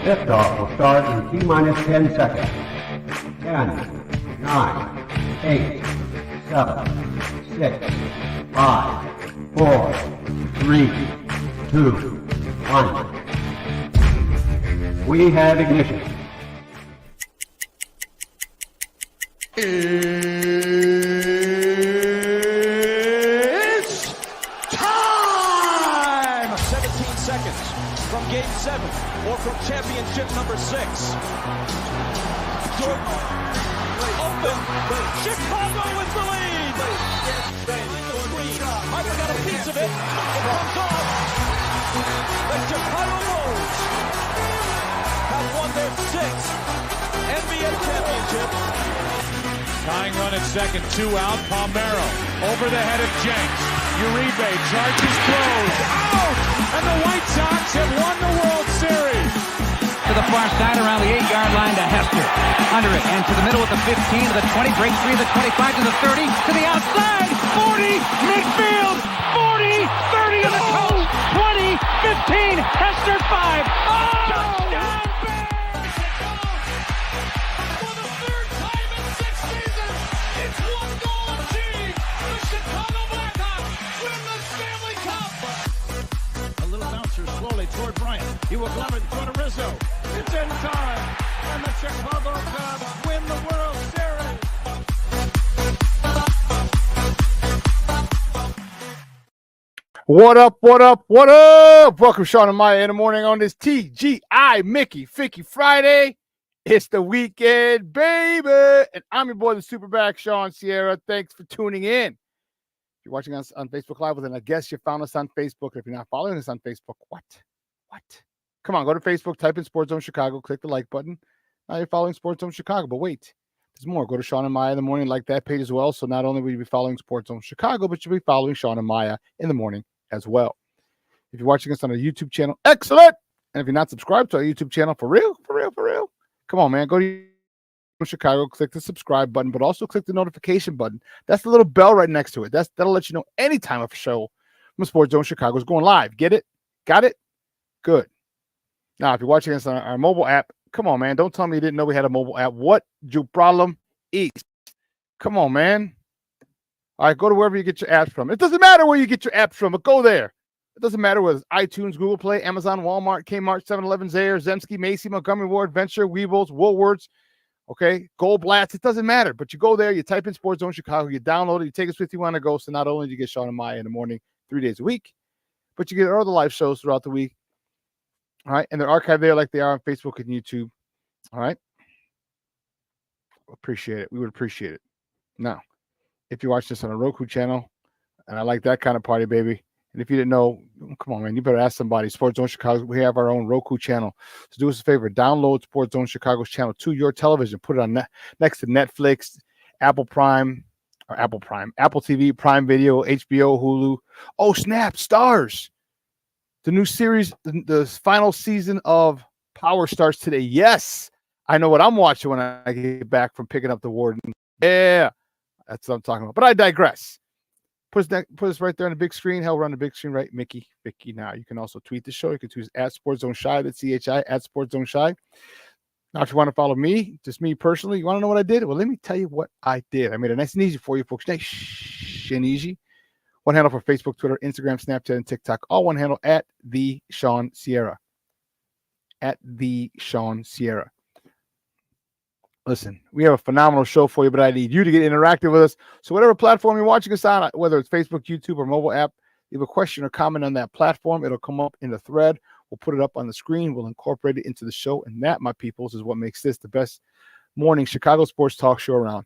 Liftoff will start in T-minus 10 seconds. 10, 9, 8, 7, 6, 5, 4, 3, 2, 1. We have ignition. It's time! 17 seconds from Game 7 or from championship number 6. Jordan open. Chicago with the lead. I've got a piece of it. It comes off. The Chicago Bulls have won their 6th NBA championship. Tying run at second, 2 out. Palmero over the head of Jenks. Uribe charges, throws, out! And the White Sox have won the World Series. To the far side around the 8-yard line to Hester. Under it and to the middle with the 15 to the 20, breaks free to the 25 to the 30, to the outside, 40, midfield, 40, 30 to the coast, 20, 15, Hester 5. Oh! Touchdown! Toward Bryant. He will glove it toward Rizzo. It's in time. And the Chicago Cubs win the World Series. What up, what up, what up? Welcome, Shawn and Maya in the morning on this TGI Mickey Ficky Friday. It's the weekend, baby. And I'm your boy, the SuperBack, Shawn Sierra. Thanks for tuning in. If you're watching us on Facebook Live, well, then I guess you found us on Facebook. If you're not following us on Facebook, what? Come on, go to Facebook, type in Sports Zone Chicago, click the like button. Now you're following Sports Zone Chicago, but wait, there's more. Go to Shawn and Maya in the morning, like that page as well. So not only will you be following Sports Zone Chicago, but you'll be following Shawn and Maya in the morning as well. If you're watching us on our YouTube channel, excellent. And if you're not subscribed to our YouTube channel, for real, come on, man, go to Chicago, click the subscribe button, but also click the notification button. That's the little bell right next to it. That'll let you know anytime a show from Sports Zone Chicago is going live. Get it? Got it? Good. Now, if you're watching us on our mobile app, come on, man. Don't tell me you didn't know we had a mobile app. What your problem is? Come on, man. All right, go to wherever you get your apps from. It doesn't matter where you get your apps from, but go there. It doesn't matter whether it's iTunes, Google Play, Amazon, Walmart, Kmart, 7-Eleven, Zayre, Zemsky, Macy, Montgomery Ward, Venture, Weebles, Woolworths, okay, Goldblatt's. It doesn't matter. But you go there, you type in Sports Zone Chicago, you download it, you take us with you on the go. So not only do you get Shawn and Maya in the morning 3 days a week, but you get other live shows throughout the week. All right. And they're archived there like they are on Facebook and YouTube. All right. Appreciate it. We would appreciate it. Now, if you watch this on a Roku channel, and I like that kind of party, baby. And if you didn't know, come on, man, you better ask somebody. Sports Zone Chicago, we have our own Roku channel. So do us a favor, download Sports Zone Chicago's channel to your television. Put it on next to Netflix, Apple TV, Prime Video, HBO, Hulu. Oh, snap, Stars. The new series, the final season of Power starts today. Yes, I know what I'm watching when I get back from picking up the Warden. Yeah, that's what I'm talking about. But I digress. Put us right there on the big screen. Hell, we're on the big screen, right? Mickey now. You can also tweet the show. You can tweet at Sports Zone Shy. That's CHI at Sports Zone Shy. Now, if you want to follow me, just me personally, you want to know what I did? Well, let me tell you what I did. I made it nice and easy for you folks. Nice and easy. One handle for Facebook, Twitter, Instagram, Snapchat, and TikTok. All one handle at the Shawn Sierra. At the Shawn Sierra. Listen, we have a phenomenal show for you, but I need you to get interactive with us. So whatever platform you're watching us on, whether it's Facebook, YouTube, or mobile app, leave a question or comment on that platform. It'll come up in the thread. We'll put it up on the screen. We'll incorporate it into the show. And that, my peoples, is what makes this the best morning Chicago sports talk show around.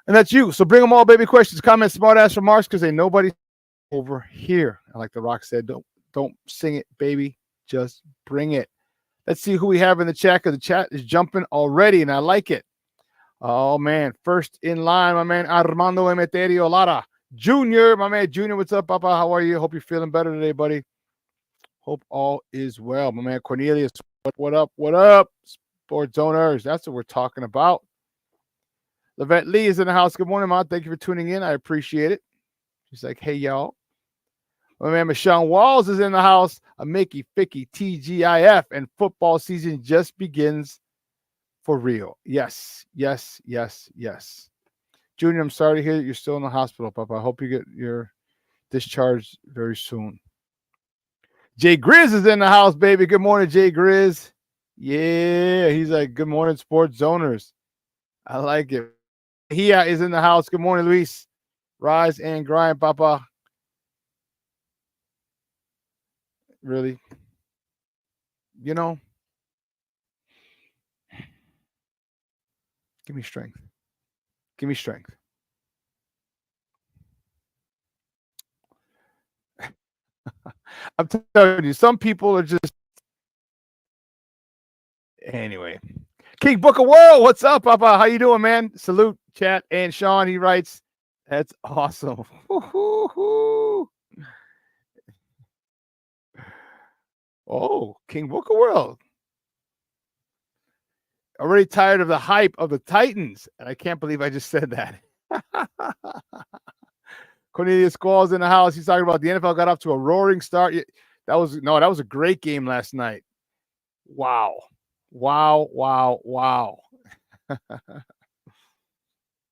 And that's you. So bring them all, baby. Questions, comments, smart-ass remarks, because ain't nobody over here. And like The Rock said, don't sing it, baby. Just bring it. Let's see who we have in the chat, because the chat is jumping already, and I like it. Oh, man. First in line, my man Armando Emeterio Lara. Junior, my man Junior, what's up, Papa? How are you? Hope you're feeling better today, buddy. Hope all is well. My man Cornelius, what up? What up? Sports Zoners, that's what we're talking about. Levette Lee is in the house. Good morning, Mom. Thank you for tuning in. I appreciate it. She's like, hey, y'all. My man, Shawn Walls is in the house. A Mickey Ficky TGIF, and football season just begins for real. Yes. Junior, I'm sorry to hear that you're still in the hospital, Papa. I hope you get your discharged very soon. Jay Grizz is in the house, baby. Good morning, Jay Grizz. Yeah, he's like, good morning, sports zoners. I like it. He is in the house. Good morning, Luis. Rise and grind, Papa. Really? You know, give me strength. Give me strength. I'm telling you, some people are just. Anyway, King Book of World, what's up, Papa? How you doing, man? Salute, chat, and Shawn. He writes, "That's awesome." Oh, King Book of World. Already tired of the hype of the Titans, and I can't believe I just said that. Cornelius Squall's in the house. He's talking about the NFL got off to a roaring start. That was a great game last night. Wow. Oh,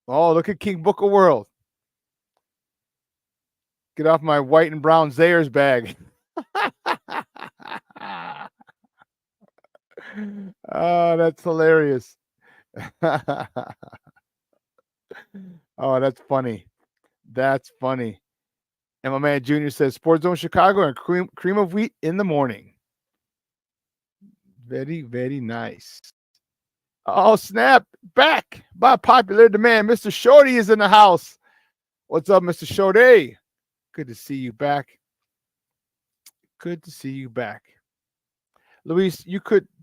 look at King Book of World. Get off my white and brown Zayers bag. Oh, that's hilarious. Oh, that's funny. That's funny. And my man Junior says, Sports Zone Chicago and cream of wheat in the morning. Very, very nice. Oh, snap. Back by popular demand. Mr. Shorty is in the house. What's up, Mr. Shorty? Good to see you back. Good to see you back. Luis,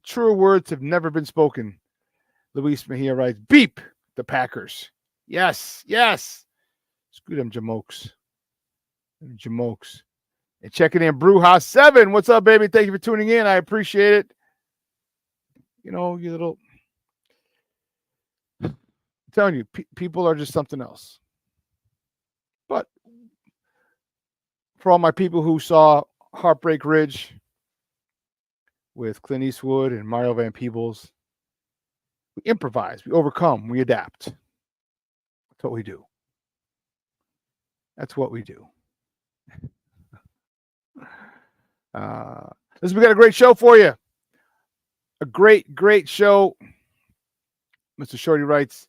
truer words have never been spoken. Luis Mejia writes, beep the Packers. Yes. Screw them Jamokes. And checking in, Brewhouse 7. What's up, baby? Thank you for tuning in. I appreciate it. You know, you little. I'm telling you, people are just something else. But for all my people who saw Heartbreak Ridge with Clint Eastwood and Mario Van Peebles, we improvise, we overcome, we adapt. That's what we do. Listen, we got a great show for you. A great show. Mr. Shorty writes,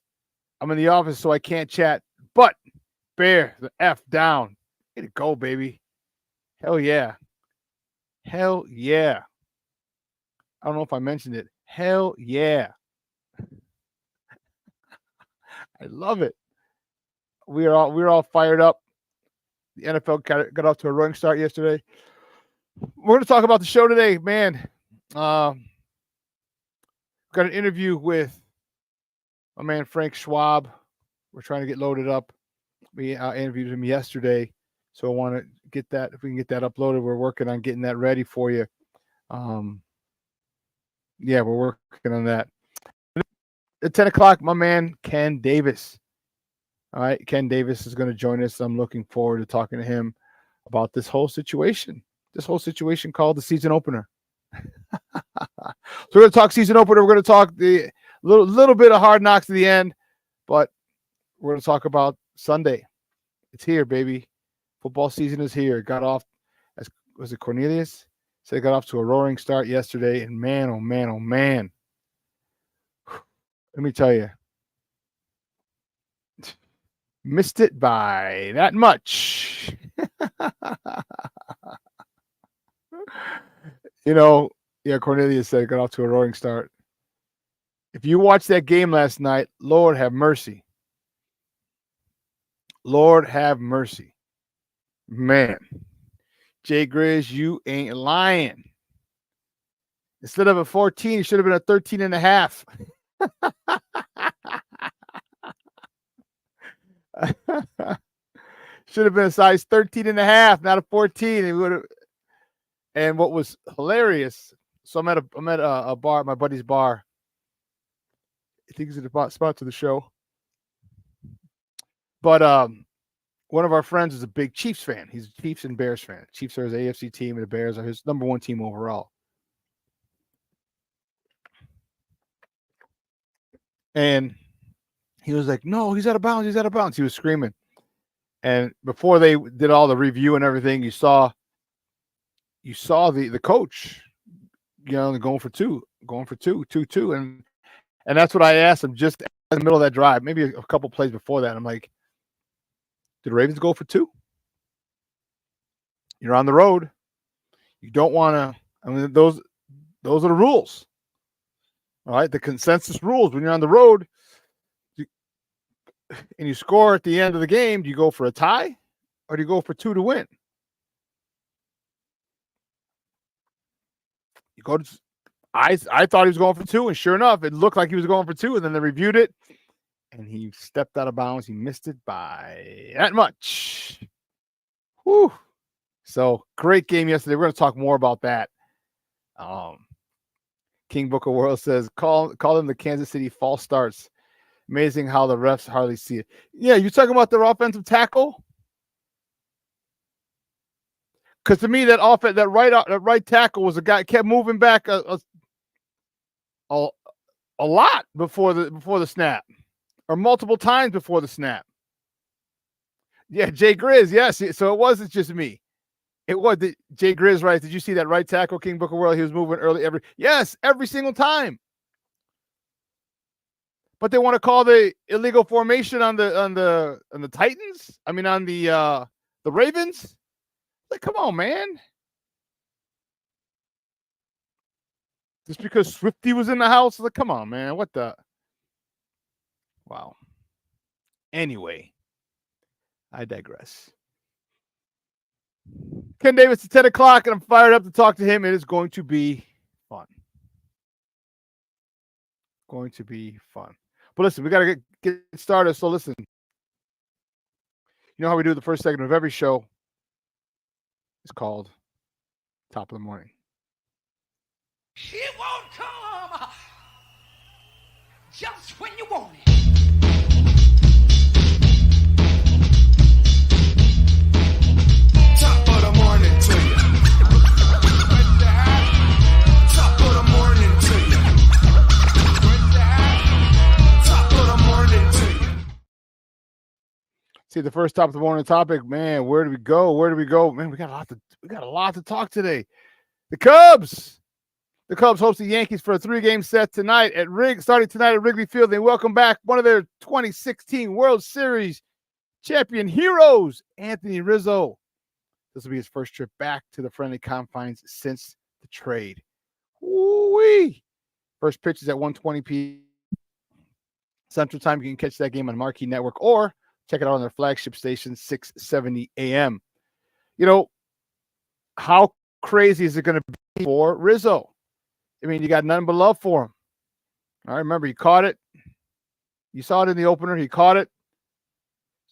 I'm in the office, so I can't chat, but bear the F down. Way to go, baby. Hell yeah. I don't know if I mentioned it. Hell yeah. I love it. We're all fired up. The NFL got off to a running start yesterday. We're going to talk about the show today, man. Got an interview with my man Frank Schwab. We're trying to get loaded up. We interviewed him yesterday, so I want to get that. If we can get that uploaded, we're working on getting that ready for you. Yeah, we're working on that. At 10 o'clock, my man Ken Davis. All right, Ken Davis is going to join us. I'm looking forward to talking to him about this whole situation. This whole situation called the season opener. So we're going to talk season opener. We're going to talk the little bit of Hard Knocks at the end, but we're going to talk about Sunday. It's here, baby. Football season is here. Got off, was it Cornelius? Said it got off to a roaring start yesterday, and man, oh man. Let me tell you. Missed it by that much. You know, yeah, Cornelius said it got off to a roaring start. If you watched that game last night, Lord have mercy. Lord have mercy. Man. Jay Grizz, you ain't lying. Instead of a 14, it should have been a 13 and a half. Should have been a size 13 and a half, not a 14. It would have. And what was hilarious, so I'm at a bar, my buddy's bar. I think it's a spot to the show. But one of our friends is a big Chiefs fan. He's a Chiefs and Bears fan. Chiefs are his AFC team, and the Bears are his number one team overall. And he was like, no, he's out of bounds. He's out of bounds. He was screaming. And before they did all the review and everything, you saw the coach, going for two. And that's what I asked him just in the middle of that drive, maybe a couple plays before that. I'm like, did the Ravens go for two? You're on the road. You don't want to. I mean, those are the rules. All right, the consensus rules when you're on the road, and you score at the end of the game. Do you go for a tie, or do you go for two to win? You go to. I thought he was going for two, and sure enough, it looked like he was going for two. And then they reviewed it, and he stepped out of bounds. He missed it by that much. Whew. So great game yesterday. We're going to talk more about that. King Booker World says, call them the Kansas City false starts. Amazing how the refs hardly see it. Yeah, you're talking about their offensive tackle? Because to me, that right tackle was a guy kept moving back a lot before the snap, or multiple times before the snap. Yeah, Jay Grizz. Yes, so it wasn't just me. It was Jay Grizz, right? Did you see that right tackle, King Booker World? He was moving early every single time. But they want to call the illegal formation on the Titans. I mean, on the Ravens. Like, come on, man. Just because Swifty was in the house, like, come on, man. What the? Wow. Anyway, I digress. Ken Davis at 10 o'clock, and I'm fired up to talk to him. It is going to be fun. Going to be fun. But listen, we got to get started. So listen, you know how we do the first segment of every show? It's called Top of the Morning. It won't come just when you want it. Top of the morning to you. Top of the morning to you. Top of the morning to you. See, the first top of the morning topic, man. Where do we go? Man, we got a lot to talk today. The Cubs host the Yankees for a 3-game set tonight starting tonight at Wrigley Field. They welcome back one of their 2016 World Series champion heroes, Anthony Rizzo. This will be his first trip back to the friendly confines since the trade. Woo-wee. First pitch is at 1:20 p.m. Central Time. You can catch that game on Marquee Network or check it out on their flagship station, 670 a.m. You know, how crazy is it going to be for Rizzo? I mean, you got nothing but love for him. All right, remember, he caught it. You saw it in the opener. He caught it.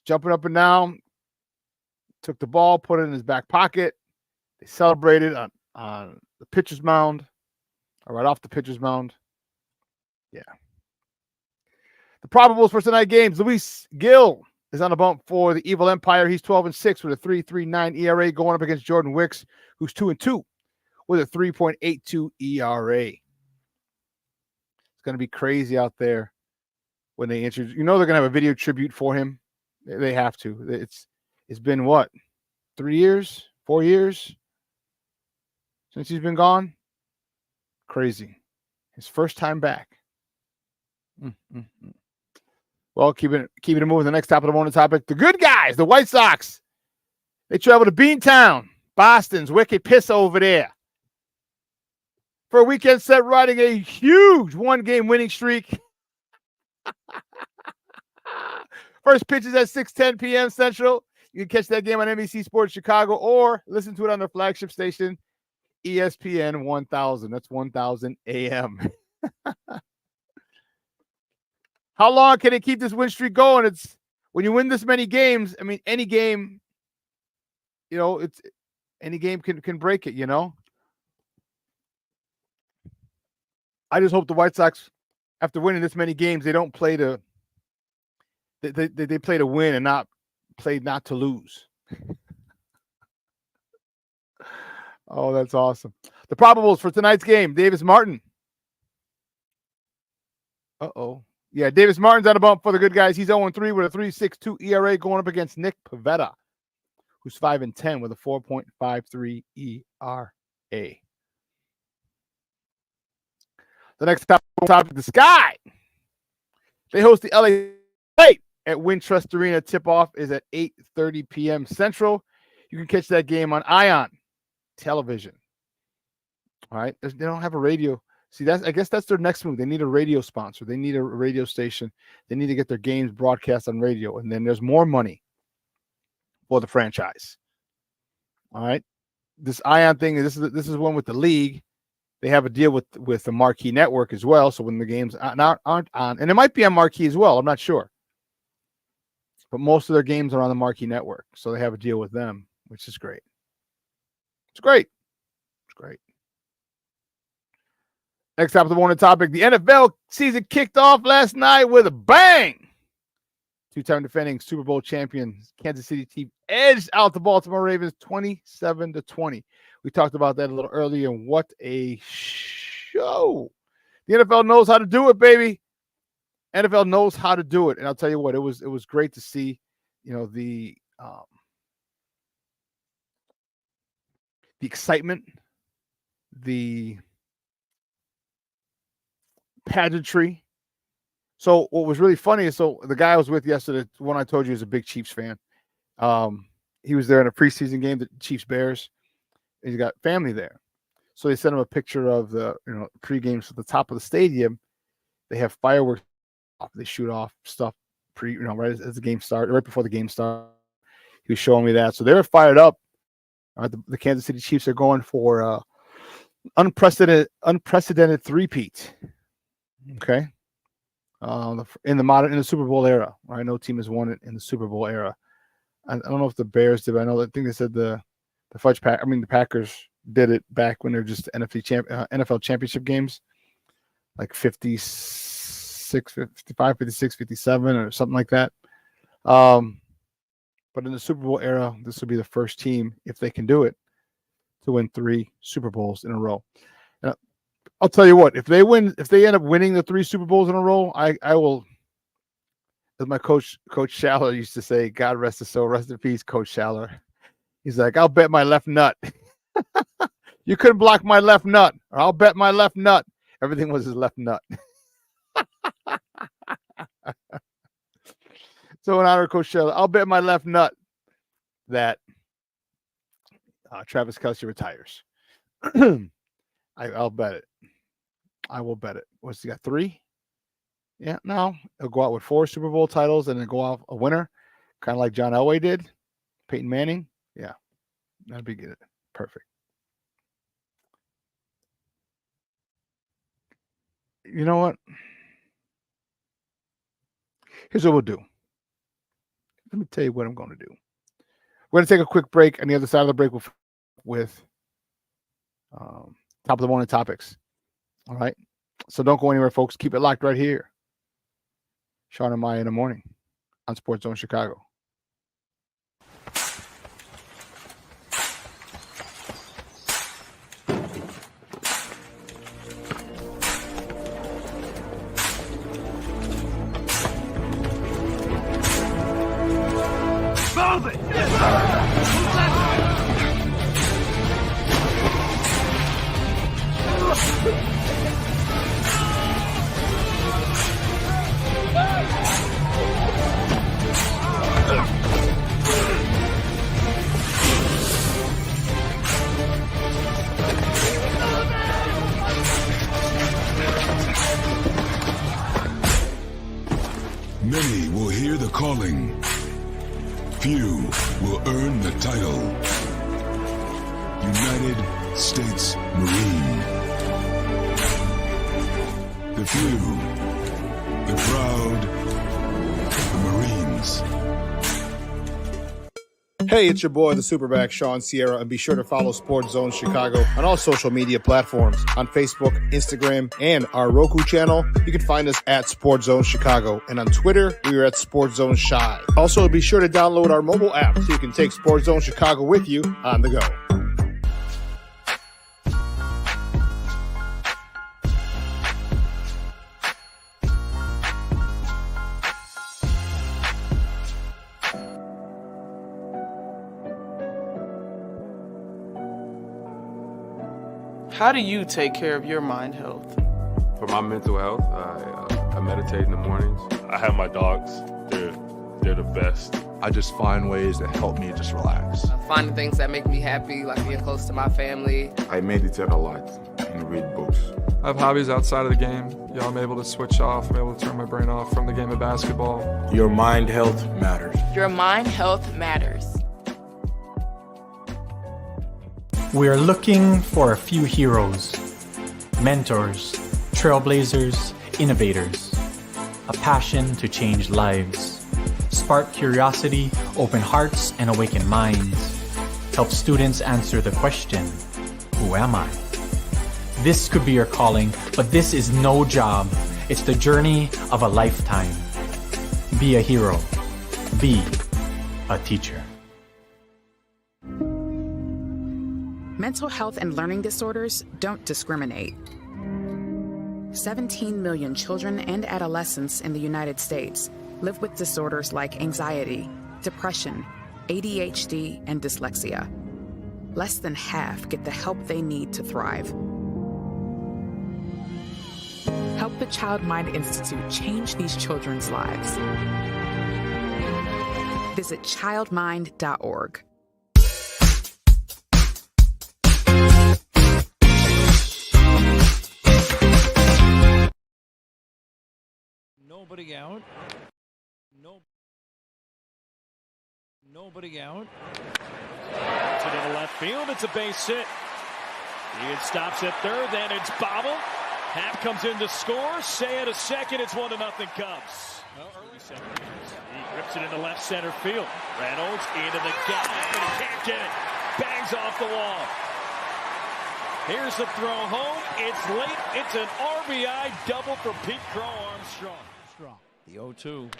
Jumping up and down. Took the ball, put it in his back pocket. They celebrated on the pitcher's mound, or right off the pitcher's mound. Yeah. The probables for tonight games. Luis Gil is on a bump for the Evil Empire. He's 12-6 with a 3.39 ERA going up against Jordan Wicks, who's 2-2 with a 3.82 ERA. It's going to be crazy out there when they introduce. You know they're going to have a video tribute for him. They have to. It's been what? 3 years? 4 years? Since he's been gone? Crazy. His first time back. Well, keeping it moving. The next top of the morning topic. The good guys, the White Sox. They travel to Beantown, Boston's wicked piss over there, for a weekend set riding a huge 1-game winning streak. First pitch is at 6:10 p.m. Central. You can catch that game on NBC Sports Chicago or listen to it on their flagship station, ESPN 1000. That's 1000 a.m. How long can it keep this win streak going? It's when you win this many games. I mean, any game, any game can break it. I just hope the White Sox, after winning this many games, they don't play to they play to win and not played not to lose. Oh, that's awesome. The probables for tonight's game, Davis Martin. Uh-oh. Yeah, Davis Martin's on a bump for the good guys. He's 0-3 with a 3.62 ERA going up against Nick Pivetta, who's 5-10 with a 4.53 ERA. The next topic, the Sky. They host the LA Light at Wintrust Arena. Tip-off is at 8:30 p.m. Central. You can catch that game on Ion Television. All right. They don't have a radio. See, I guess that's their next move. They need a radio sponsor. They need a radio station. They need to get their games broadcast on radio. And then there's more money for the franchise. All right. This Ion thing, this is one with the league. They have a deal with the Marquee Network as well. So when the games aren't on, and it might be on Marquee as well, I'm not sure. But most of their games are on the Marquee Network. So they have a deal with them, which is great. It's great. It's great. Next up, the morning topic. The NFL season kicked off last night with a bang. Two-time defending Super Bowl champion Kansas City team edged out the Baltimore Ravens 27-20. We talked about that a little earlier, and what a show. The NFL knows how to do it, baby. NFL knows how to do it. And I'll tell you what, it was great to see, the excitement, the pageantry. So what was really funny is, the guy I was with yesterday, the one I told you is a big Chiefs fan. He was there in a preseason game, the Chiefs-Bears. He's got family there. So they sent him a picture of the, pregame. So at the top of the stadium, they have fireworks. They shoot off stuff right as the game started, right before the game started. He was showing me that. So they were fired up. The Kansas City Chiefs are going for unprecedented three-peat. Okay. In the Super Bowl era. Right? No team has won it in the Super Bowl era. I don't know if the Bears did, but I think they said the Packers did it back when they were just NFL championship games, like 56, 55, 56, 57, or something like that. But in the Super Bowl era, this will be the first team, if they can do it, to win 3 Super Bowls in a row. And I'll tell you what, if they end up winning the 3 Super Bowls in a row, I will, as my coach Schaller used to say, God rest his soul, rest in peace, Coach Schaller. He's like, I'll bet my left nut. You couldn't block my left nut, or I'll bet my left nut. Everything was his left nut. So in honor of Coach Schaller, I'll bet my left nut that Travis Kelce retires. I'll bet it. I will bet it. What's he got? 3? Yeah, no. He'll go out with 4 Super Bowl titles and then go out a winner, kind of like John Elway did, Peyton Manning. Yeah, that'd be good. Perfect. You know what? Here's what we'll do. Let me tell you what I'm going to do. We're going to take a quick break. On the other side of the break, with top of the morning topics. All right? So don't go anywhere, folks. Keep it locked right here. Shawn and Maya in the morning on Sports Zone Chicago. Move it! Many will hear the calling. Few will earn the title. United States Marine. The few, the proud, the Marines. Hey, it's your boy, the SuperBack, Shawn Sierra, and be sure to follow Sports Zone Chicago on all social media platforms on Facebook, Instagram, and our Roku channel. You can find us at Sports Zone Chicago, and on Twitter, we are at Sports Zone Shy. Also, be sure to download our mobile app so you can take Sports Zone Chicago with you on the go. How do you take care of your mind health? For my mental health, I meditate in the mornings. I have my dogs. They're the best. I just find ways that help me just relax. Finding things that make me happy, like being close to my family. I meditate a lot and read books. I have hobbies outside of the game. I'm able to switch off. I'm able to turn my brain off from the game of basketball. Your mind health matters. Your mind health matters. We are looking for a few heroes, mentors, trailblazers, innovators, a passion to change lives, spark curiosity, open hearts, and awaken minds, help students answer the question, who am I? This could be your calling, but this is no job. It's the journey of a lifetime. Be a hero. Be a teacher. Mental health and learning disorders don't discriminate. 17 million children and adolescents in the United States live with disorders like anxiety, depression, ADHD, and dyslexia. Less than half get the help they need to thrive. Help the Child Mind Institute change these children's lives. Visit childmind.org. Nobody out. Nobody out. To the left field. It's a base hit. Ian stops at third. Then it's bobbled. Happ comes in to score. Say at a second. It's 1-0 Cubs. Early second. He rips it into left center field. Reynolds into the gap, and he can't get it. Bangs off the wall. Here's the throw home. It's late. It's an RBI double for Pete Crow Armstrong. The 0-2.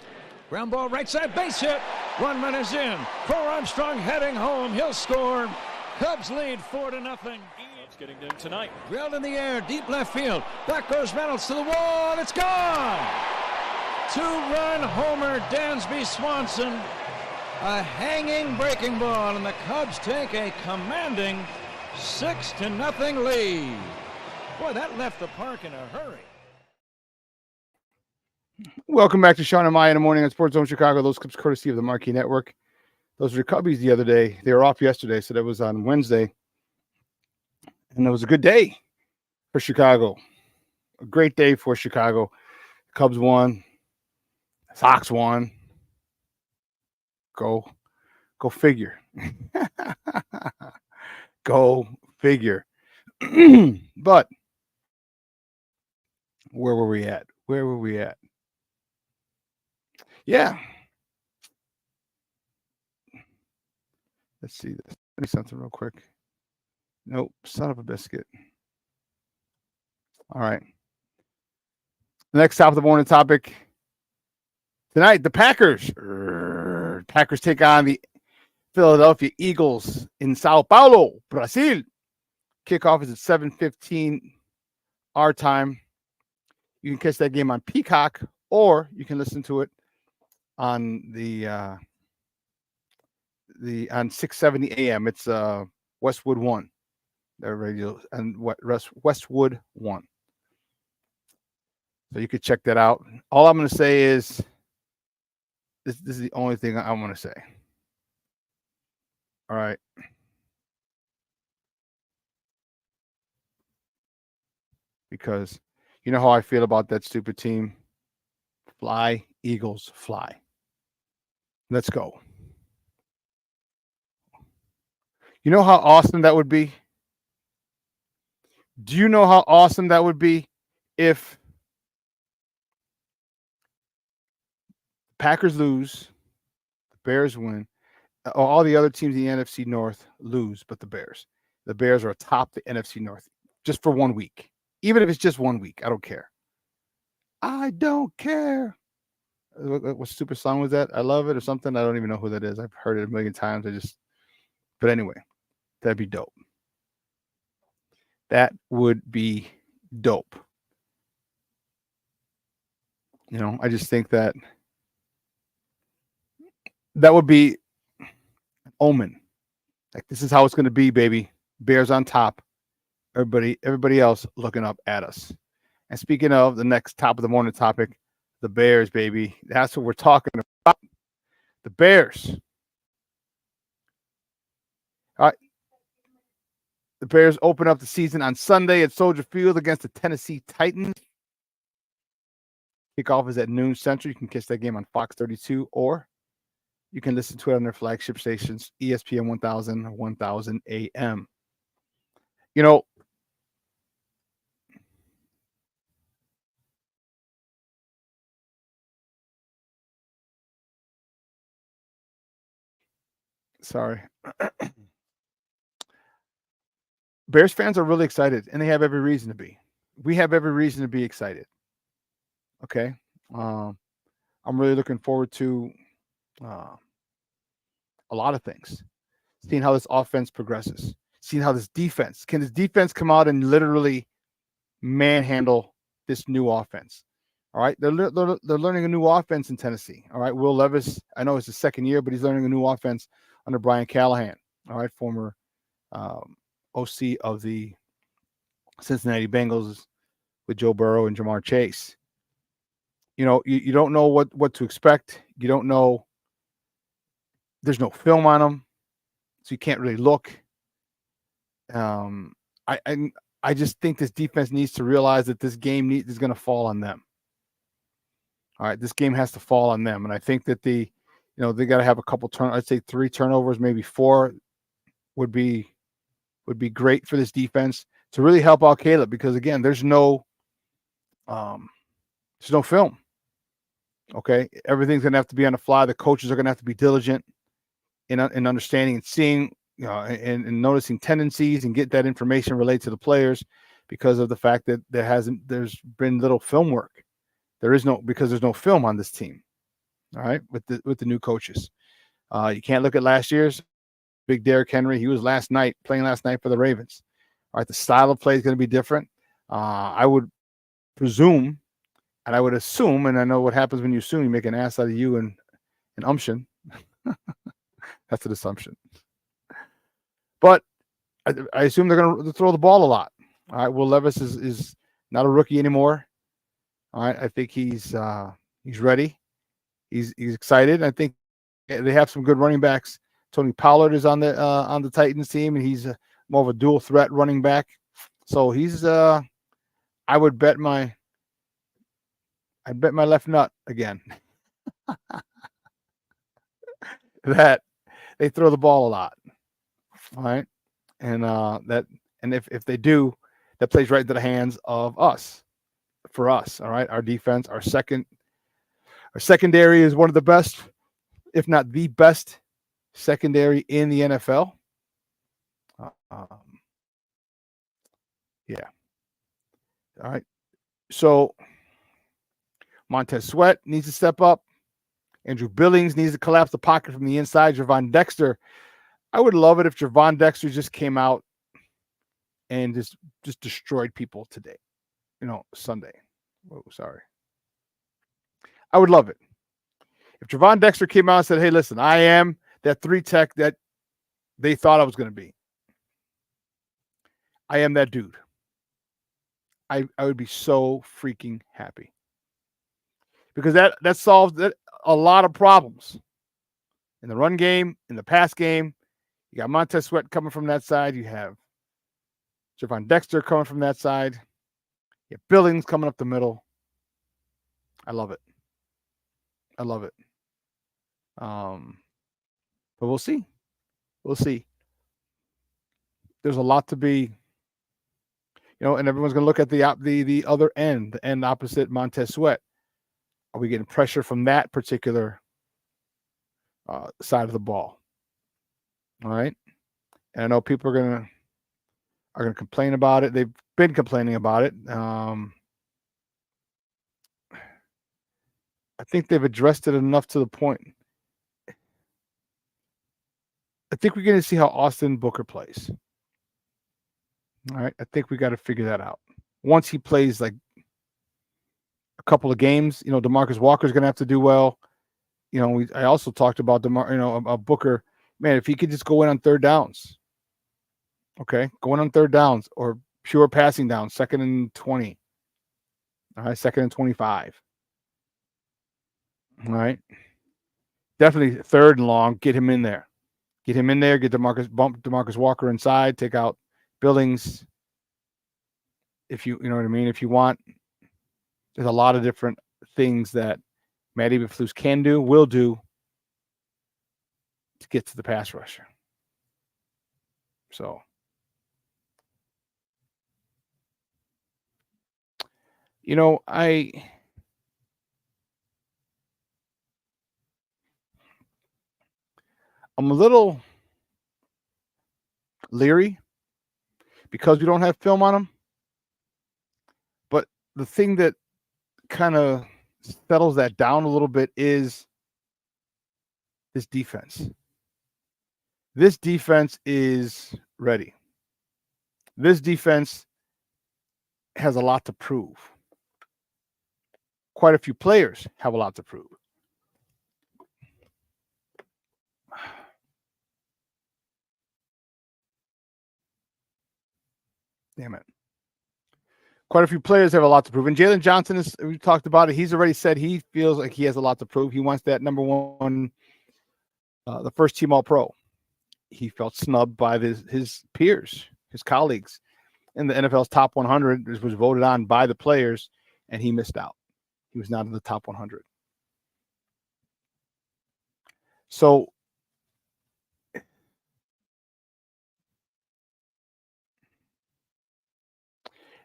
Ground ball right side, base hit. 1 man is in. Crow Armstrong heading home. He'll score. Cubs lead 4-0. It's getting to him tonight. Drilled in the air, deep left field. Back goes Reynolds to the wall. It's gone. 2-run homer, Dansby Swanson. A hanging breaking ball, and the Cubs take a commanding 6-0 lead. Boy, that left the park in a hurry. Welcome back to Shawn and Maya in the morning on Sports Zone Chicago. Those clips courtesy of the Marquee Network. Those were Cubbies the other day. They were off yesterday, so that was on Wednesday. And it was a good day for Chicago. A great day for Chicago. Cubs won. Sox won. Go figure. Go figure. But where were we at? Yeah. Let's see this. Let me something real quick. Nope. Son of a biscuit. All right. The next top of the morning topic. Tonight, the Packers. Packers take on the Philadelphia Eagles in Sao Paulo, Brazil. Kickoff is at 7:15 our time. You can catch that game on Peacock, or you can listen to it on on 670 AM. It's Westwood One, their radio, and Westwood One. So you could check that out. All I'm going to say is this is the only thing I want to say. All right. Because you know how I feel about that stupid team. Fly, Eagles, fly. Let's go. You know how awesome that would be? Do you know how awesome that would be if Packers lose, the Bears win, all the other teams in the NFC North lose, but the Bears. The Bears are atop the NFC North just for 1 week. Even if it's just 1 week, I don't care. I don't care. What stupid song was that? I love it or something. I don't even know who that is. I've heard it a million times. But anyway, that'd be dope. That would be dope. I just think that would be an omen. Like, this is how it's going to be, baby. Bears on top. Everybody else looking up at us. And speaking of the next top of the morning topic, the Bears, baby. That's what we're talking about. The Bears. All right. The Bears open up the season on Sunday at Soldier Field against the Tennessee Titans. Kickoff is at noon Central. You can catch that game on Fox 32, or you can listen to it on their flagship stations, ESPN 1000, 1000 AM. Sorry. Bears fans are really excited, and they have every reason to be. We have every reason to be excited. Okay? I'm really looking forward to a lot of things. Seeing how this offense progresses. Seeing how this defense. Can this defense come out and literally manhandle this new offense? All right? They're learning a new offense in Tennessee. All right? Will Levis, I know it's his second year, but he's learning a new offense under Brian Callahan. All right? Former OC of the Cincinnati Bengals with Joe Burrow and Jamar Chase. You don't know what to expect. You don't know. There's no film on them, so you can't really look. I just think this defense needs to realize that this game is going to fall on them. All right, this game has to fall on them, and I think that they got to have a couple I'd say 3 turnovers, maybe 4 would be great for this defense to really help out Caleb, because again, there's no film. Okay, everything's gonna have to be on the fly. The coaches are gonna have to be diligent in understanding and seeing, and noticing tendencies and get that information relayed to the players, because of the fact that there's been little film work. Because there's no film on this team. All right, with the new coaches, you can't look at last year's big Derrick Henry. He was playing last night for the Ravens. All right, the style of play is going to be different. I would presume, and I would assume, and I know what happens when you assume, you make an ass out of you and an umption. That's an assumption. But I assume they're going to throw the ball a lot. All right, Will Levis is not a rookie anymore. All right, I think he's ready. He's excited. I think they have some good running backs. Tony Pollard is on the Titans team, and he's more of a dual threat running back. So he's I bet my left nut again that they throw the ball a lot. All right, and if they do, that plays right into the hands of us. For us, all right, our defense, our secondary is one of the best, if not the best, secondary in the NFL. Yeah. All right. So Montez Sweat needs to step up. Andrew Billings needs to collapse the pocket from the inside. Gervon Dexter. I would love it if Gervon Dexter just came out and just destroyed people today. Sunday. Oh, sorry. I would love it if Gervon Dexter came out and said, "Hey, listen, I am that 3 tech that they thought I was going to be. I am that dude." I would be so freaking happy, because that solves a lot of problems in the run game, in the pass game. You got Montez Sweat coming from that side. You have Gervon Dexter coming from that side. You have Billings coming up the middle. I love it. But we'll see. There's a lot to be, and everyone's going to look at the other end, the end opposite Montez Sweat. Are we getting pressure from that particular side of the ball? All right. And I know people are gonna complain about it. They've been complaining about it. I think they've addressed it enough to the point. I think we're going to see how Austin Booker plays. All right. I think we got to figure that out. Once he plays like a couple of games, DeMarcus Walker's going to have to do well. I also talked about Booker. Man, if he could just go in on third downs. Okay. Going on third downs or pure passing downs, 2nd and 20. All right. 2nd and 25. All right. Definitely 3rd and long. Get him in there. Get bump DeMarcus Walker inside, take out Billings. If you know what I mean, if you want, there's a lot of different things that Matt Eberflus can do, will do to get to the pass rusher. So, I'm a little leery because we don't have film on him. But the thing that kind of settles that down a little bit is this defense. This defense is ready. This defense has a lot to prove. Quite a few players have a lot to prove. Damn it. Quite a few players have a lot to prove. And Jalen Johnson, we talked about it. He's already said he feels like he has a lot to prove. He wants that number one, the first team All-Pro. He felt snubbed by his peers, his colleagues. In the NFL's top 100 was voted on by the players, and he missed out. He was not in the top 100. So,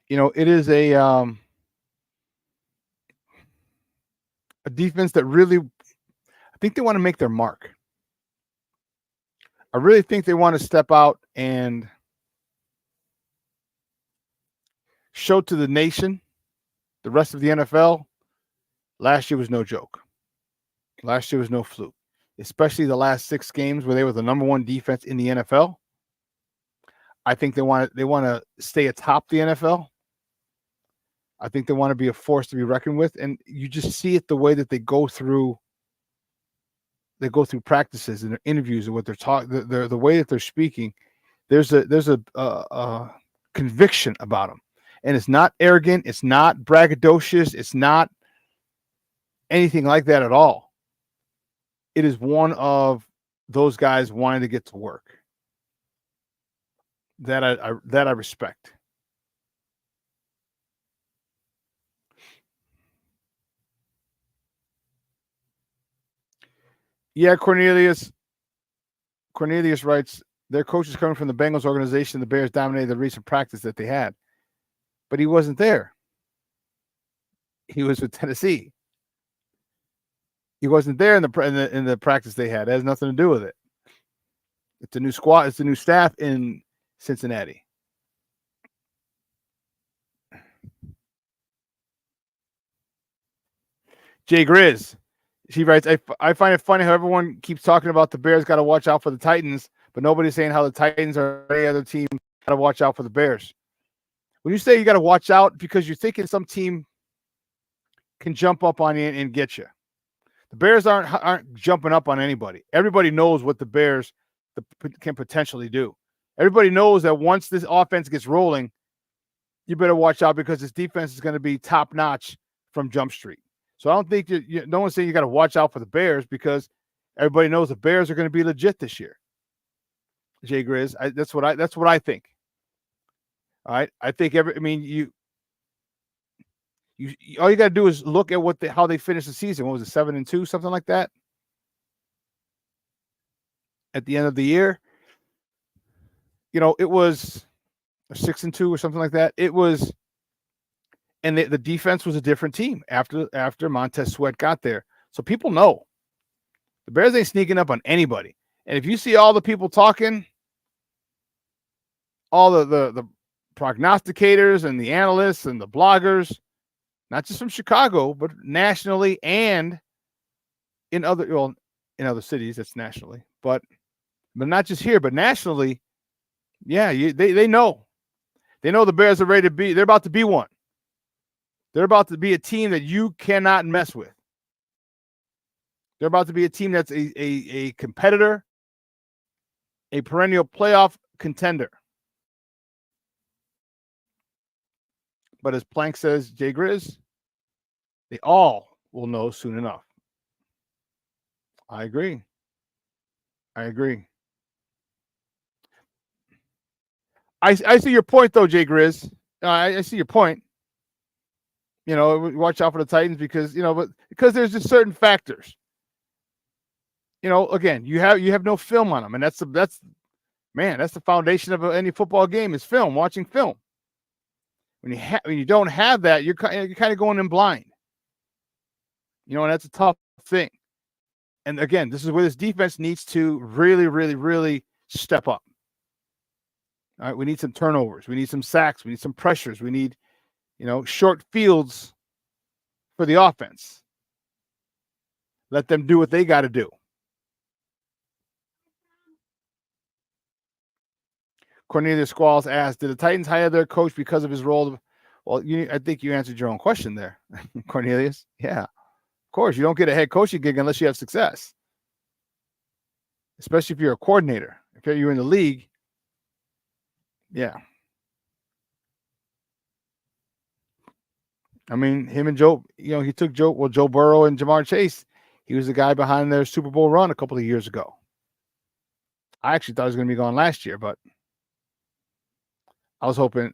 it is a defense that really, I think they want to make their mark. I really think they want to step out and show to the nation, the rest of the NFL, last year was no joke. Last year was no fluke, especially the last 6 games where they were the number 1 defense in the NFL. I think they want to stay atop the NFL. I think they want to be a force to be reckoned with, and you just see it the way that they go through practices and their interviews and what they're talking, the way that they're speaking. There's a conviction about them, and it's not arrogant, it's not braggadocious, it's not anything like that at all. It is one of those guys wanting to get to work. That I respect. Yeah, Cornelius writes, their coach is coming from the Bengals organization. The Bears dominated the recent practice that they had. But he wasn't there. He was with Tennessee. He wasn't there in the practice they had. It has nothing to do with it. It's a new squad. It's a new staff in Cincinnati. Jay Grizz. She writes, I find it funny how everyone keeps talking about the Bears got to watch out for the Titans, but nobody's saying how the Titans or any other team got to watch out for the Bears. When you say you got to watch out, because you're thinking some team can jump up on you and get you. The Bears aren't jumping up on anybody. Everybody knows what the Bears can potentially do. Everybody knows that once this offense gets rolling, you better watch out because this defense is going to be top notch from Jump Street. So I don't think no one's saying you got to watch out for the Bears because everybody knows the Bears are going to be legit this year. Jay Grizz, that's what I think. All right, I think you all you got to do is look at how they finished the season. What was it, 7-2, something like that? At the end of the year, it was 6-2 or something like that. It was. And the defense was a different team after Montez Sweat got there. So people know the Bears ain't sneaking up on anybody. And if you see all the people talking, all the prognosticators and the analysts and the bloggers, not just from Chicago, but nationally and in other cities, that's nationally, but not just here, but nationally. Yeah, they know. They know the Bears are ready to be. They're about to be one. They're about to be a team that you cannot mess with. They're about to be a team that's a competitor, a perennial playoff contender. But as Plank says, Jay Grizz, they all will know soon enough. I agree. I see your point, though, Jay Grizz. I see your point. Watch out for the Titans because there's just certain factors. Again, you have no film on them, and that's the foundation of any football game is film, watching film. When you don't have that, you're kind of going in blind. And that's a tough thing. And again, this is where this defense needs to really, really, really step up. All right, we need some turnovers, we need some sacks, we need some pressures, we need, short fields for the offense. Let them do what they got to do. Cornelius Squalls asked, did the Titans hire their coach because of his role? Well, I think you answered your own question there, Cornelius. Yeah, of course. You don't get a head coaching gig unless you have success, especially if you're a coordinator. If you're in the league, yeah. I mean, him and Joe, he took Joe Burrow and Jamar Chase. He was the guy behind their Super Bowl run a couple of years ago. I actually thought he was going to be gone last year, but I was hoping.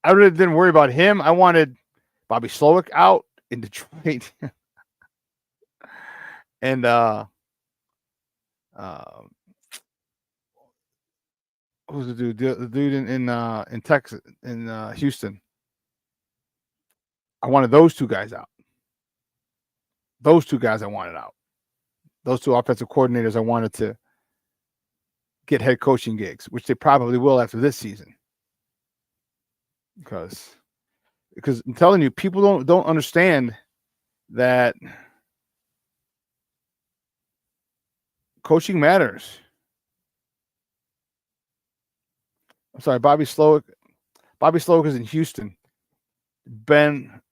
I really didn't worry about him. I wanted Bobby Slowick out in Detroit. And who's the dude? The dude in Texas, in Houston. I wanted those two guys out. Those two guys I wanted out. Those two offensive coordinators I wanted to get head coaching gigs, which they probably will after this season. Because I'm telling you, people don't understand that coaching matters. I'm sorry, Bobby Slowick. Bobby Slowick is in Houston.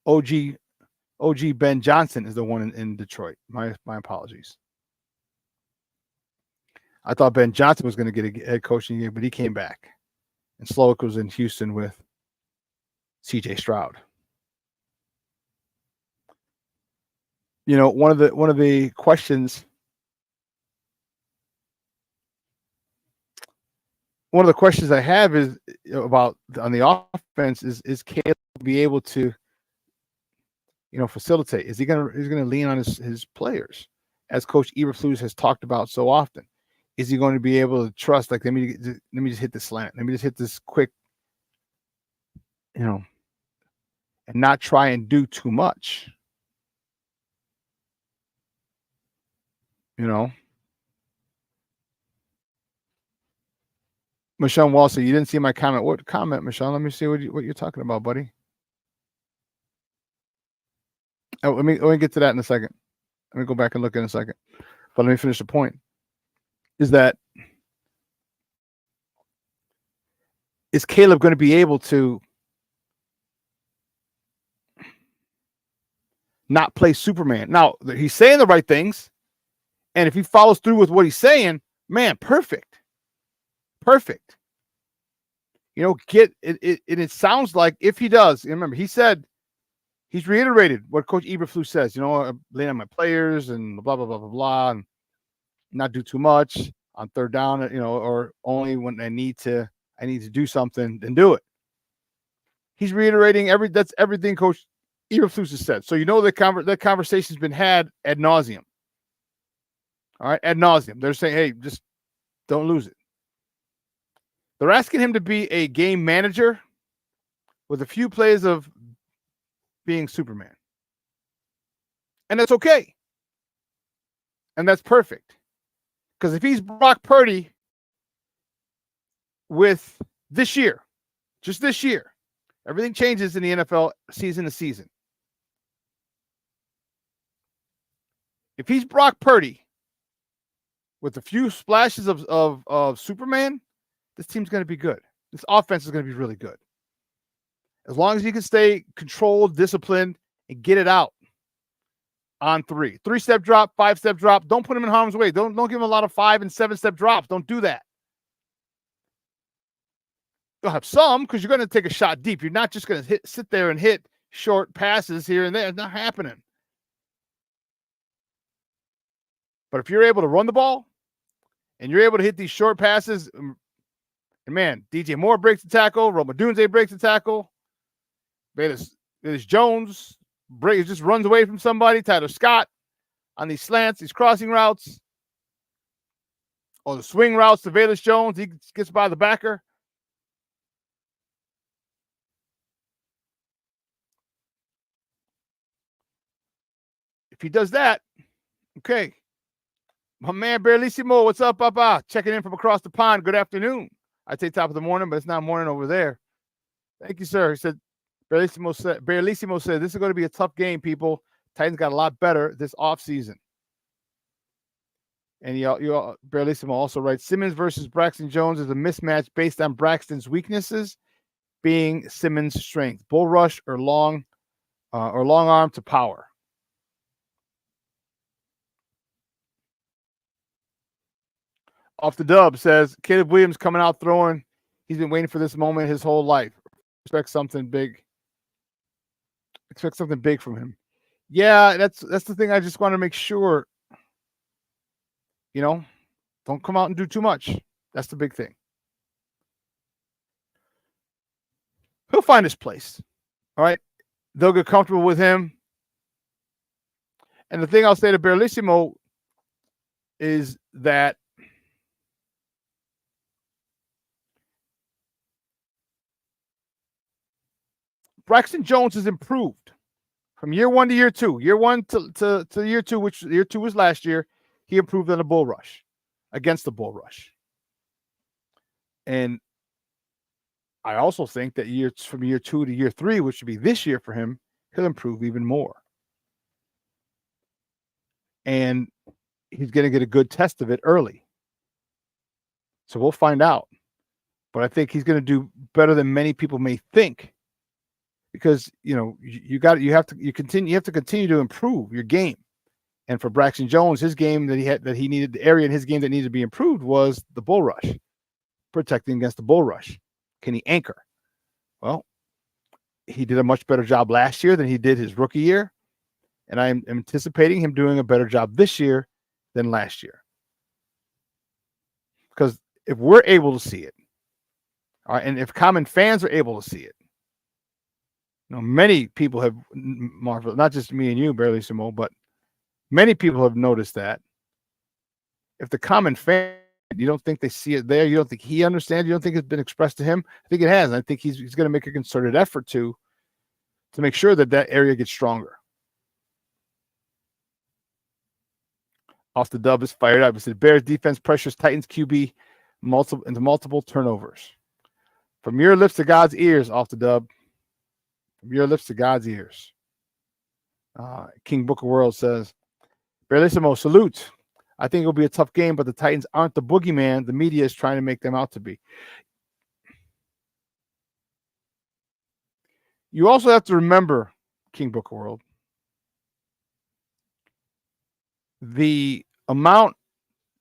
OG Ben Johnson is the one in Detroit. My apologies. I thought Ben Johnson was going to get a head coaching gig, but he came back. And Slowick was in Houston with CJ Stroud. One of the questions I have is about on the offense is Caleb be able to facilitate? Is he going to lean on his players, as Coach Eberflus has talked about so often? Is he going to be able to trust, like, let me just hit the slant, let me just hit this quick, and not try and do too much? Michelle Walser, you didn't see my comment. What comment, Michelle? Let me see what you're talking about, buddy. Oh, let me get to that in a second. Let me go back and look in a second. But let me finish the point. Is Caleb going to be able to not play Superman? Now, he's saying the right things, and if he follows through with what he's saying, man, perfect. Get it. It sounds like if he does, remember, he's reiterated what Coach Eberflus says, lean on my players and blah, blah, blah, blah, blah, and not do too much on third down, or only when I need to do something, then do it. He's reiterating that's everything Coach Eberflus has said. So that conversation's been had ad nauseum. All right, ad nauseum. They're saying, hey, just don't lose it. They're asking him to be a game manager with a few plays of being Superman. And that's okay. And that's perfect. Because if he's Brock Purdy with this year, just this year, everything changes in the NFL season to season. If he's Brock Purdy with a few splashes of Superman, this team's going to be good. This offense is going to be really good. As long as you can stay controlled, disciplined, and get it out on 3. 3-step drop, 5-step drop. Don't put him in harm's way. Don't give him a lot of 5 and 7-step drops. Don't do that. You'll have some because you're going to take a shot deep. You're not just going to sit there and hit short passes here and there. It's not happening. But if you're able to run the ball and you're able to hit these short passes, and man, DJ Moore breaks the tackle, Roma Dunze breaks the tackle, Bayless Jones just runs away from somebody, Tyler Scott on these slants, these crossing routes, or the swing routes to Bayless Jones, he gets by the backer. If he does that, okay. My man Barlissimo, what's up, Papa? Checking in from across the pond. Good afternoon. I'd say top of the morning, but it's not morning over there. Thank you, sir. He said, Barlissimo said, this is going to be a tough game, people. Titans got a lot better this offseason. And Barlissimo also writes, Simmons versus Braxton Jones is a mismatch based on Braxton's weaknesses being Simmons' strength. Bull rush or long arm to power. Off the Dub says, Caleb Williams coming out throwing. He's been waiting for this moment his whole life. Expect something big. Expect something big from him. Yeah, that's the thing. I just want to make sure, don't come out and do too much. That's the big thing. He'll find his place. All right. They'll get comfortable with him. And the thing I'll say to Barlissimo is that Braxton Jones has improved from year 1 to year 2. Year 1 to year 2, which year 2 was last year, he improved on the bull rush, against the bull rush. And I also think that from year 2 to year 3, which would be this year for him, he'll improve even more. And he's going to get a good test of it early. So we'll find out. But I think he's going to do better than many people may think. Because you have to continue to improve your game. And for Braxton Jones, his game that he needed, the area in his game that needed to be improved was the bull rush, protecting against the bull rush. Can he anchor? Well, he did a much better job last year than he did his rookie year, and I'm anticipating him doing a better job this year than last year. Because if we're able to see it, all right, and if common fans are able to see it, many people have marveled, not just me and you, Barlissimo, but many people have noticed that. If the common fan, you don't think they see it there, you don't think he understands, you don't think it's been expressed to him, I think it has. And I think he's going to make a concerted effort to make sure that area gets stronger. Off the Dub is fired up. He said, Bears defense pressures Titans QB into multiple turnovers. From your lips to God's ears, Off the Dub. From your lips to God's ears. King Book of World says, Barlissimo, salute. I think it'll be a tough game, but the Titans aren't the boogeyman the media is trying to make them out to be. You also have to remember, King Book of World, the amount,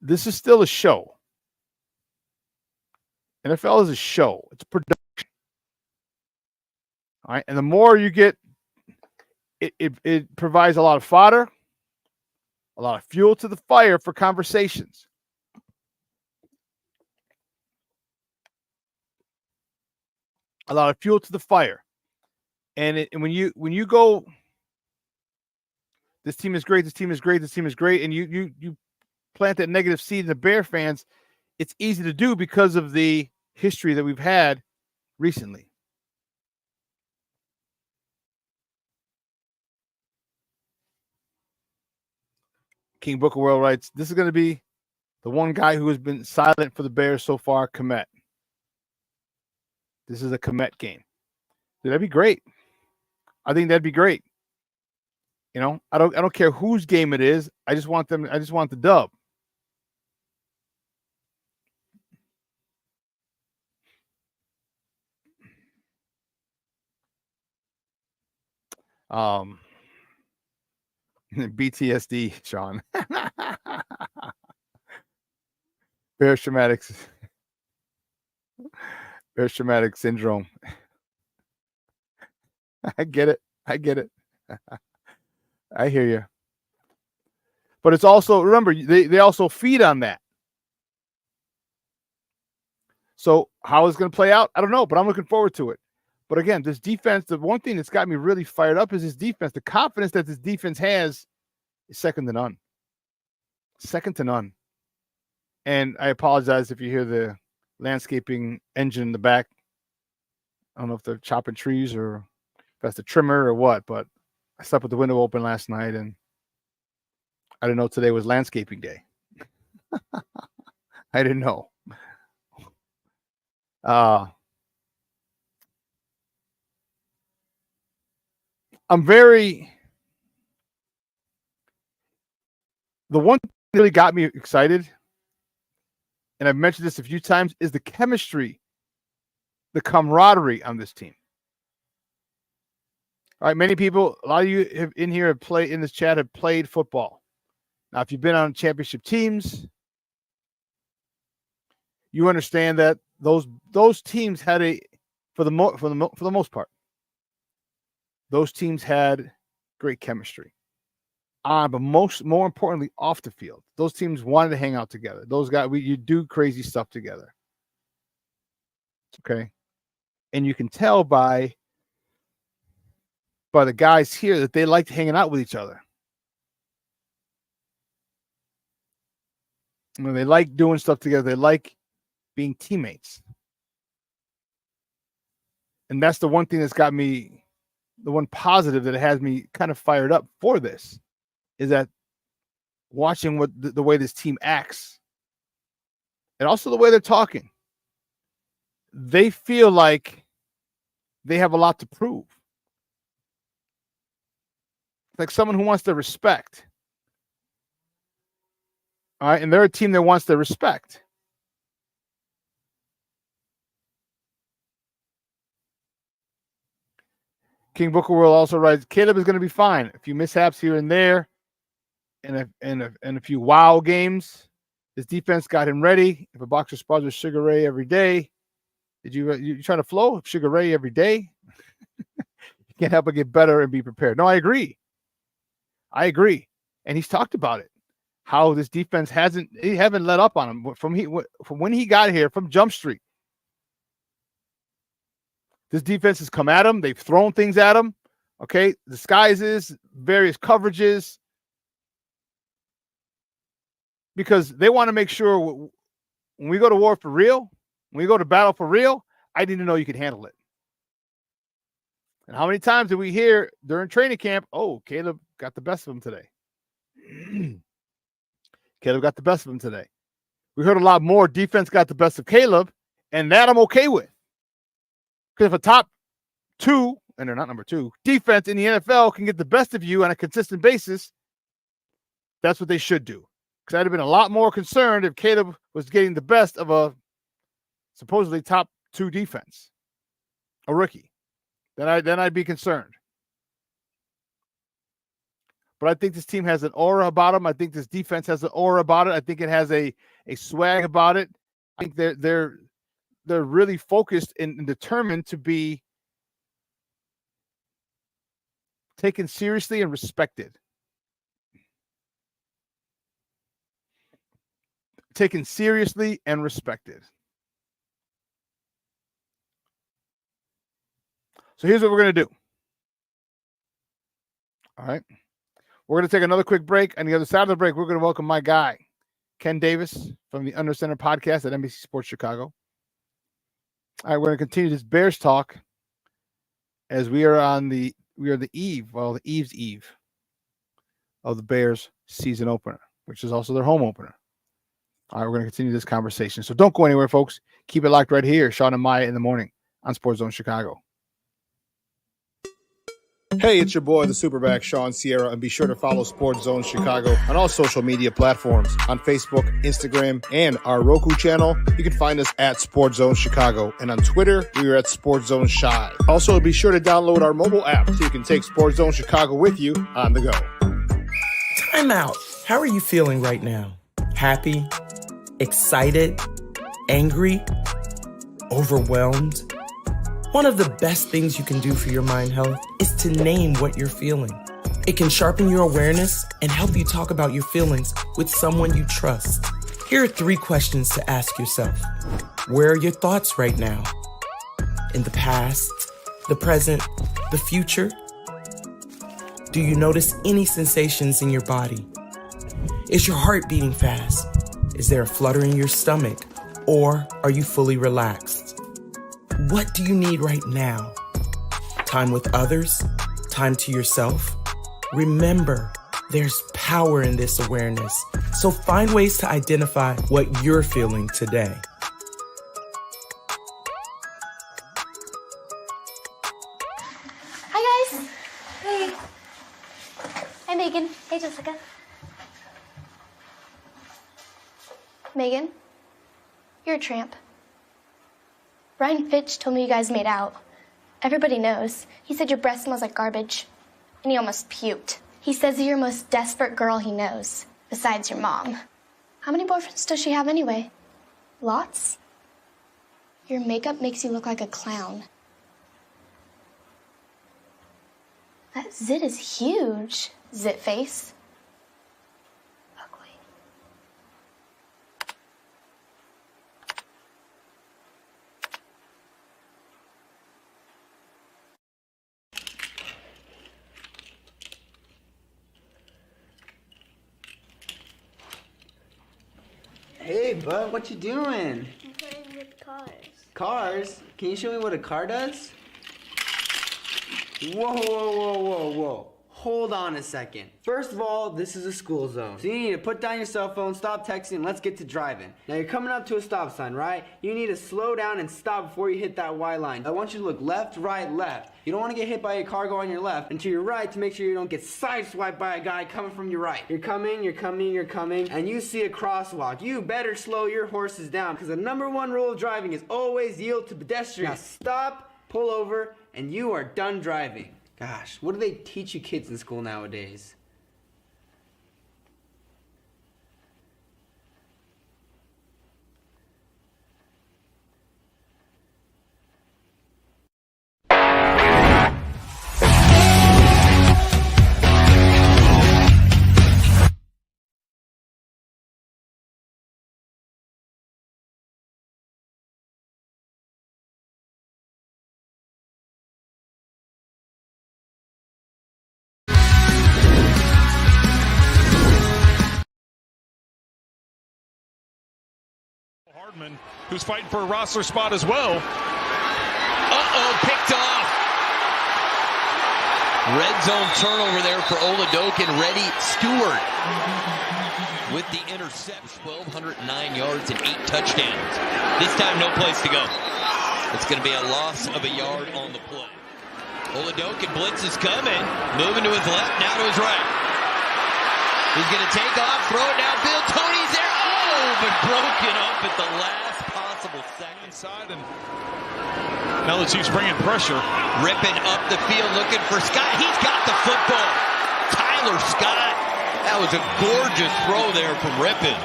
this is still a show. NFL is a show. It's production. All right. And the more you get, it provides a lot of fodder, a lot of fuel to the fire for conversations. A lot of fuel to the fire. And when you go, this team is great, this team is great, this team is great, and you plant that negative seed in the Bear fans, it's easy to do because of the history that we've had recently. King Book of World writes, this is going to be The one guy who has been silent for the Bears so far, Komet. This is a Komet game. That'd be great. I think that'd be great. You know, I don't care whose game it is. I just want the dub. BTSD, Shawn. Bear traumatic syndrome. I get it. I hear you. But it's also, remember, they also feed on that. So how it's going to play out, I don't know, but I'm looking forward to it. But again, this defense, the one thing that's got me really fired up is this defense. The confidence that this defense has is second to none. Second to none. And I apologize if you hear the landscaping engine in the back. I don't know if they're chopping trees or if that's the trimmer or what, but I slept with the window open last night and I didn't know today was landscaping day. I didn't know. The one thing that really got me excited, and I've mentioned this a few times, is the chemistry, the camaraderie on this team. All right, many people, a lot of you in this chat have played football. Now, if you've been on championship teams, you understand that those teams had for the most part, those teams had great chemistry. But more importantly, off the field, those teams wanted to hang out together. Those guys, you do crazy stuff together. Okay, and you can tell by the guys here that they liked hanging out with each other. You know, they like doing stuff together. They like being teammates. And that's the one thing that's got me, the one positive that has me kind of fired up for this, is that watching what the way this team acts and also the way they're talking, they feel like they have a lot to prove. Like someone who wants their respect. All right, and they're a team that wants their respect. King Booker World also writes, Caleb is going to be fine. A few mishaps here and there, and a few wow games. His defense got him ready. If a boxer spars with Sugar Ray every day, you trying to flow Sugar Ray every day? You can't help but get better and be prepared. No, I agree. And he's talked about it. How this defense haven't let up on him from when he got here from Jump Street. This defense has come at him. They've thrown things at him. Okay, disguises, various coverages, because they want to make sure when we go to war for real, when we go to battle for real, I need to know you can handle it. And how many times did we hear during training camp, oh, Caleb got the best of him today. Caleb got the best of him today. We heard a lot more defense got the best of Caleb, and that I'm okay with. Because if a top 2, and they're not number 2, defense in the NFL can get the best of you on a consistent basis, that's what they should do. Because I'd have been a lot more concerned if Caleb was getting the best of a supposedly top 2 defense, a rookie. Then I'd be concerned. But I think this team has an aura about them. I think this defense has an aura about it. I think it has a swag about it. I think they're really focused and determined to be taken seriously and respected. Taken seriously and respected. So here's what we're going to do. All right. We're going to take another quick break. On the other side of the break, we're going to welcome my guy, Ken Davis, from the Under Center podcast at NBC Sports Chicago. All right, we're going to continue this Bears talk as we are the eve of the Bears season opener, which is also their home opener. All right, we're going to continue this conversation. So don't go anywhere, folks. Keep it locked right here. Shawn and Maya in the morning on Sports Zone Chicago. Hey, it's your boy, the SuperBack, Shawn Sierra, and be sure to follow Sports Zone Chicago on all social media platforms, on Facebook, Instagram, and our Roku channel. You can find us at Sports Zone Chicago, and on Twitter, we are at Sports Zone Shy. Also, be sure to download our mobile app so you can take Sports Zone Chicago with you on the go. Time out. How are you feeling right now? Happy? Excited? Angry? Overwhelmed? One of the best things you can do for your mind health is to name what you're feeling. It can sharpen your awareness and help you talk about your feelings with someone you trust. Here are 3 questions to ask yourself. Where are your thoughts right now? In the past, the present, the future? Do you notice any sensations in your body? Is your heart beating fast? Is there a flutter in your stomach? Or are you fully relaxed? What do you need right now? Time with others? Time to yourself? Remember, there's power in this awareness. So find ways to identify what you're feeling today. Hi, guys. Hey. Hi, Megan. Hey, Jessica. Megan, you're a tramp. Brian Fitch told me you guys made out. Everybody knows. He said your breath smells like garbage. And he almost puked. He says you're the most desperate girl he knows, besides your mom. How many boyfriends does she have anyway? Lots? Your makeup makes you look like a clown. That zit is huge, zit face. Hey, bud, what you doing? I'm playing with cars. Cars? Can you show me what a car does? Whoa, whoa, whoa, whoa, whoa. Hold on a second. First of all, this is a school zone. So you need to put down your cell phone, stop texting, and let's get to driving. Now you're coming up to a stop sign, right? You need to slow down and stop before you hit that Y line. I want you to look left, right, left. You don't want to get hit by a car going on your left and to your right to make sure you don't get sideswiped by a guy coming from your right. You're coming, and you see a crosswalk. You better slow your horses down because the #1 rule of driving is always yield to pedestrians. Now stop, pull over, and you are done driving. Gosh, what do they teach you kids in school nowadays? Hardman, who's fighting for a roster spot as well. Picked off. Red zone turnover there for Oladokin. Reddy Stewart with the interception. 1,209 yards and 8 touchdowns. This time, no place to go. It's going to be a loss of a yard on the play. Oladokin blitz is coming. Moving to his left, now to his right. He's going to take off, throw it downfield. Tony's there. But broken up at the last possible second. Inside, and now let's use bringing pressure. Ripping up the field, looking for Scott. He's got the football. Tyler Scott. That was a gorgeous throw there from Rippin.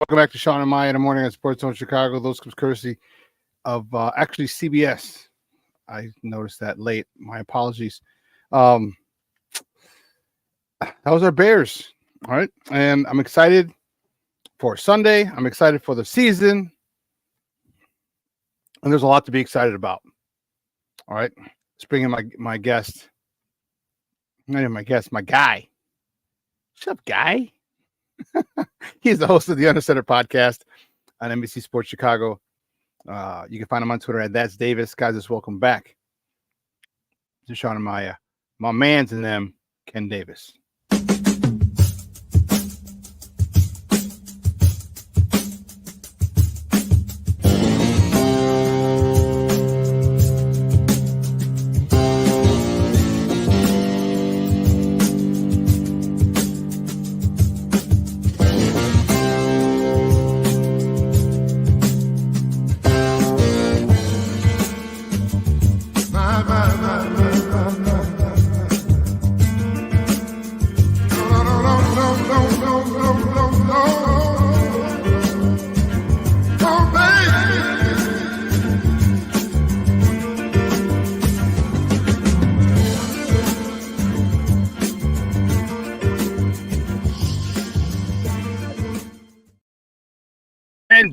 Welcome back to Shawn and Maya in the morning on Sports Zone Chicago. Those comes courtesy of actually CBS. I noticed that late. My apologies. That was our Bears. All right. And I'm excited for Sunday. I'm excited for the season. And there's a lot to be excited about. All right. Let's bring in my guest. Not even my guest, my guy. What's up, guy? He's the host of the Under Center podcast on NBC Sports Chicago. You can find him on Twitter at That's Davis. Guys, just welcome back to Shawn and Maya. My man's in them, Ken Davis.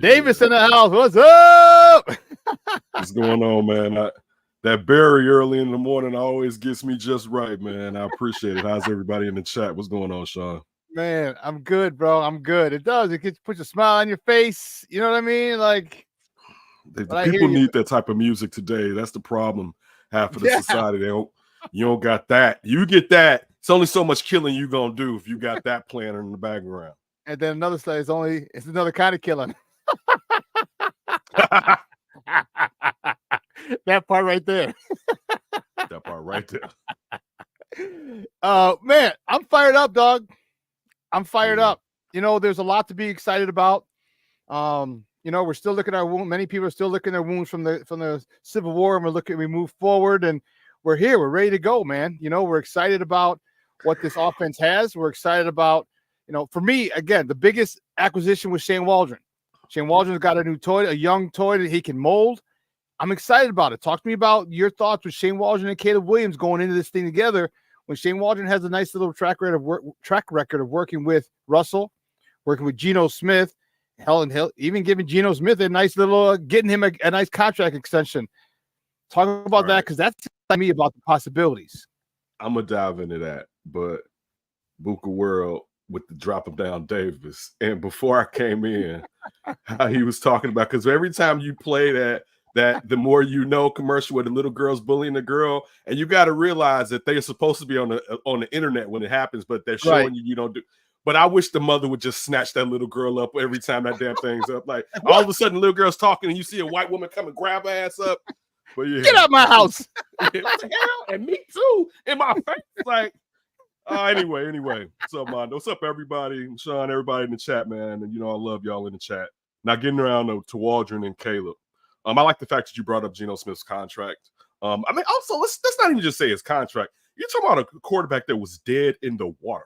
Davis in the house. What's up? What's going on, man? That berry early in the morning always gets me just right, man. I appreciate it. How's everybody in the chat? What's going on, Shawn? Man, I'm good, bro. I'm good. It does. It puts a smile on your face. You know what I mean? Like, people need that type of music today. That's the problem. Half of the society, you don't got that. You get that. It's only so much killing you gonna do if you got that playing in the background. And then another side is it's another kind of killing. That part right there. That part right there. Man, I'm fired up, dog. I'm fired up. You know, there's a lot to be excited about. You know, we're still looking at our wound. Many people are still looking at their wounds from the Civil War, and we move forward, and we're here. We're ready to go, man. You know, we're excited about what this offense has. We're excited about, you know, for me, again, the biggest acquisition was Shane Waldron. Shane Waldron's got a new toy, a young toy that he can mold. I'm excited about it. Talk to me about your thoughts with Shane Waldron and Caleb Williams going into this thing together. When Shane Waldron has a nice little track record of working with Russell, working with Geno Smith, hell, even giving Geno Smith a nice little, getting him a nice contract extension. Talk about that, because that's me about the possibilities. I'm gonna dive into that, but Buka World with the drop of down Davis, and before I came in, how he was talking about, because every time you play that the more you know commercial where the little girl's bullying the girl, and you got to realize that they're supposed to be on the internet when it happens, but they're showing you don't do. But I wish the mother would just snatch that little girl up every time that damn thing's up. Like all of a sudden, the little girl's talking, and you see a white woman come and grab her ass up. But yeah, get out my house. What the hell? And me too, in my face. Like, anyway. What's up, Mondo? What's up, everybody? Shawn, everybody in the chat, man. And you know I love y'all in the chat. Now getting around to Waldron and Caleb. I like the fact that you brought up Geno Smith's contract. I mean, also let's not even just say his contract. You're talking about a quarterback that was dead in the water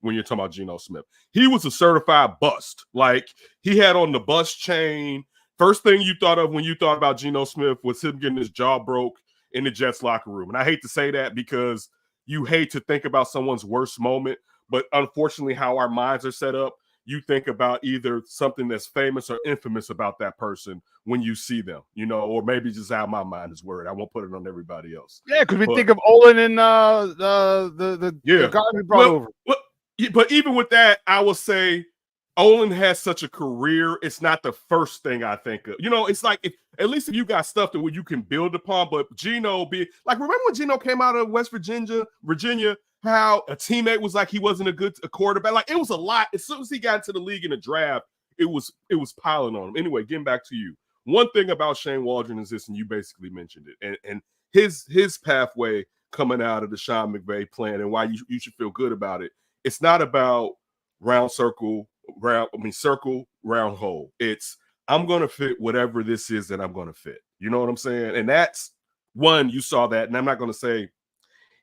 when you're talking about Geno Smith. He was a certified bust. Like, he had on the bust chain. First thing you thought of when you thought about Geno Smith was him getting his jaw broke in the Jets locker room. And I hate to say that because you hate to think about someone's worst moment, but unfortunately how our minds are set up, you think about either something that's famous or infamous about that person when you see them, you know, or maybe just how my mind is worded. I won't put it on everybody else. Yeah, because we think of Olin and the guy we brought over. But even with that, I will say Olin has such a career. It's not the first thing I think of. You know, it's like at least if you got stuff that you can build upon. But Geno remember when Geno came out of West Virginia, how a teammate was like he wasn't a quarterback. Like, it was a lot. As soon as he got into the league in the draft, it was piling on him. Anyway, getting back to you. One thing about Shane Waldron is this, and you basically mentioned it, and his pathway coming out of the Sean McVay plan and why you should feel good about it. It's not about circle, round hole. It's I'm going to fit whatever this is that I'm going to fit. You know what I'm saying? And that's one, you saw that, and I'm not going to say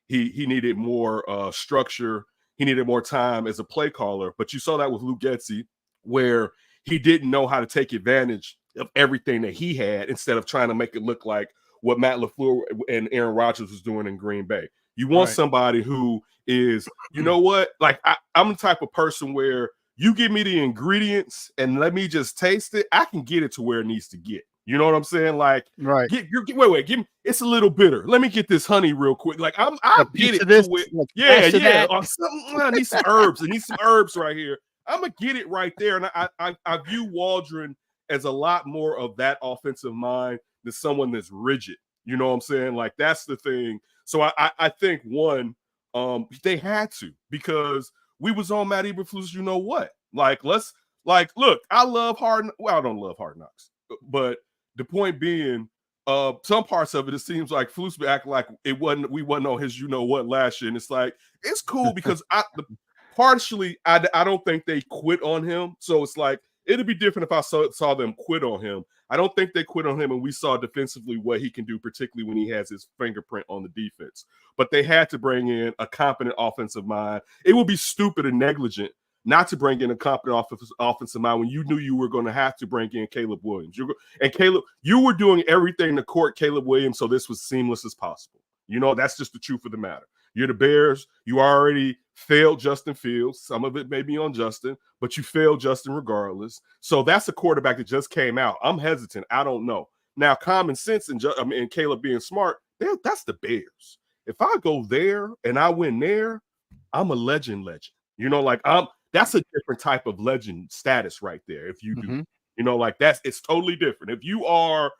he needed more structure. He needed more time as a play caller. But you saw that with Luke Getsy, where he didn't know how to take advantage of everything that he had instead of trying to make it look like what Matt LaFleur and Aaron Rodgers was doing in Green Bay. You want somebody who is, you know what? Like, I'm the type of person where you give me the ingredients and let me just taste it. I can get it to where it needs to get. You know what I'm saying? Like, wait, give me. It's a little bitter. Let me get this honey real quick. Like, I'll get it to it. Yeah. I need some herbs. I need some herbs right here. I'm gonna get it right there. And I view Waldron as a lot more of that offensive mind than someone that's rigid. You know what I'm saying? Like, that's the thing. So I think one, they had to, because we was on Matt Eberflus. You know what? Like, look, I don't love Hard Knocks, but the point being, some parts of it seems like Flus acting like we wasn't on his you know what last year, and it's like it's cool because I don't think they quit on him, so it's like it'd be different if I saw them quit on him. I don't think they quit on him, and we saw defensively what he can do, particularly when he has his fingerprint on the defense. But they had to bring in a competent offensive mind. It would be stupid and negligent not to bring in a competent offensive mind when you knew you were going to have to bring in Caleb Williams. You were doing everything to court Caleb Williams so this was seamless as possible. You know, that's just the truth of the matter. You're the Bears. You already failed Justin Fields. Some of it may be on Justin, but you failed Justin regardless. So that's a quarterback that just came out. I'm hesitant. I don't know. Now, common sense and Caleb being smart, that's the Bears. If I go there and I win there, I'm a legend. You know, like that's a different type of legend status right there. If you do, you know, like it's totally different. If you are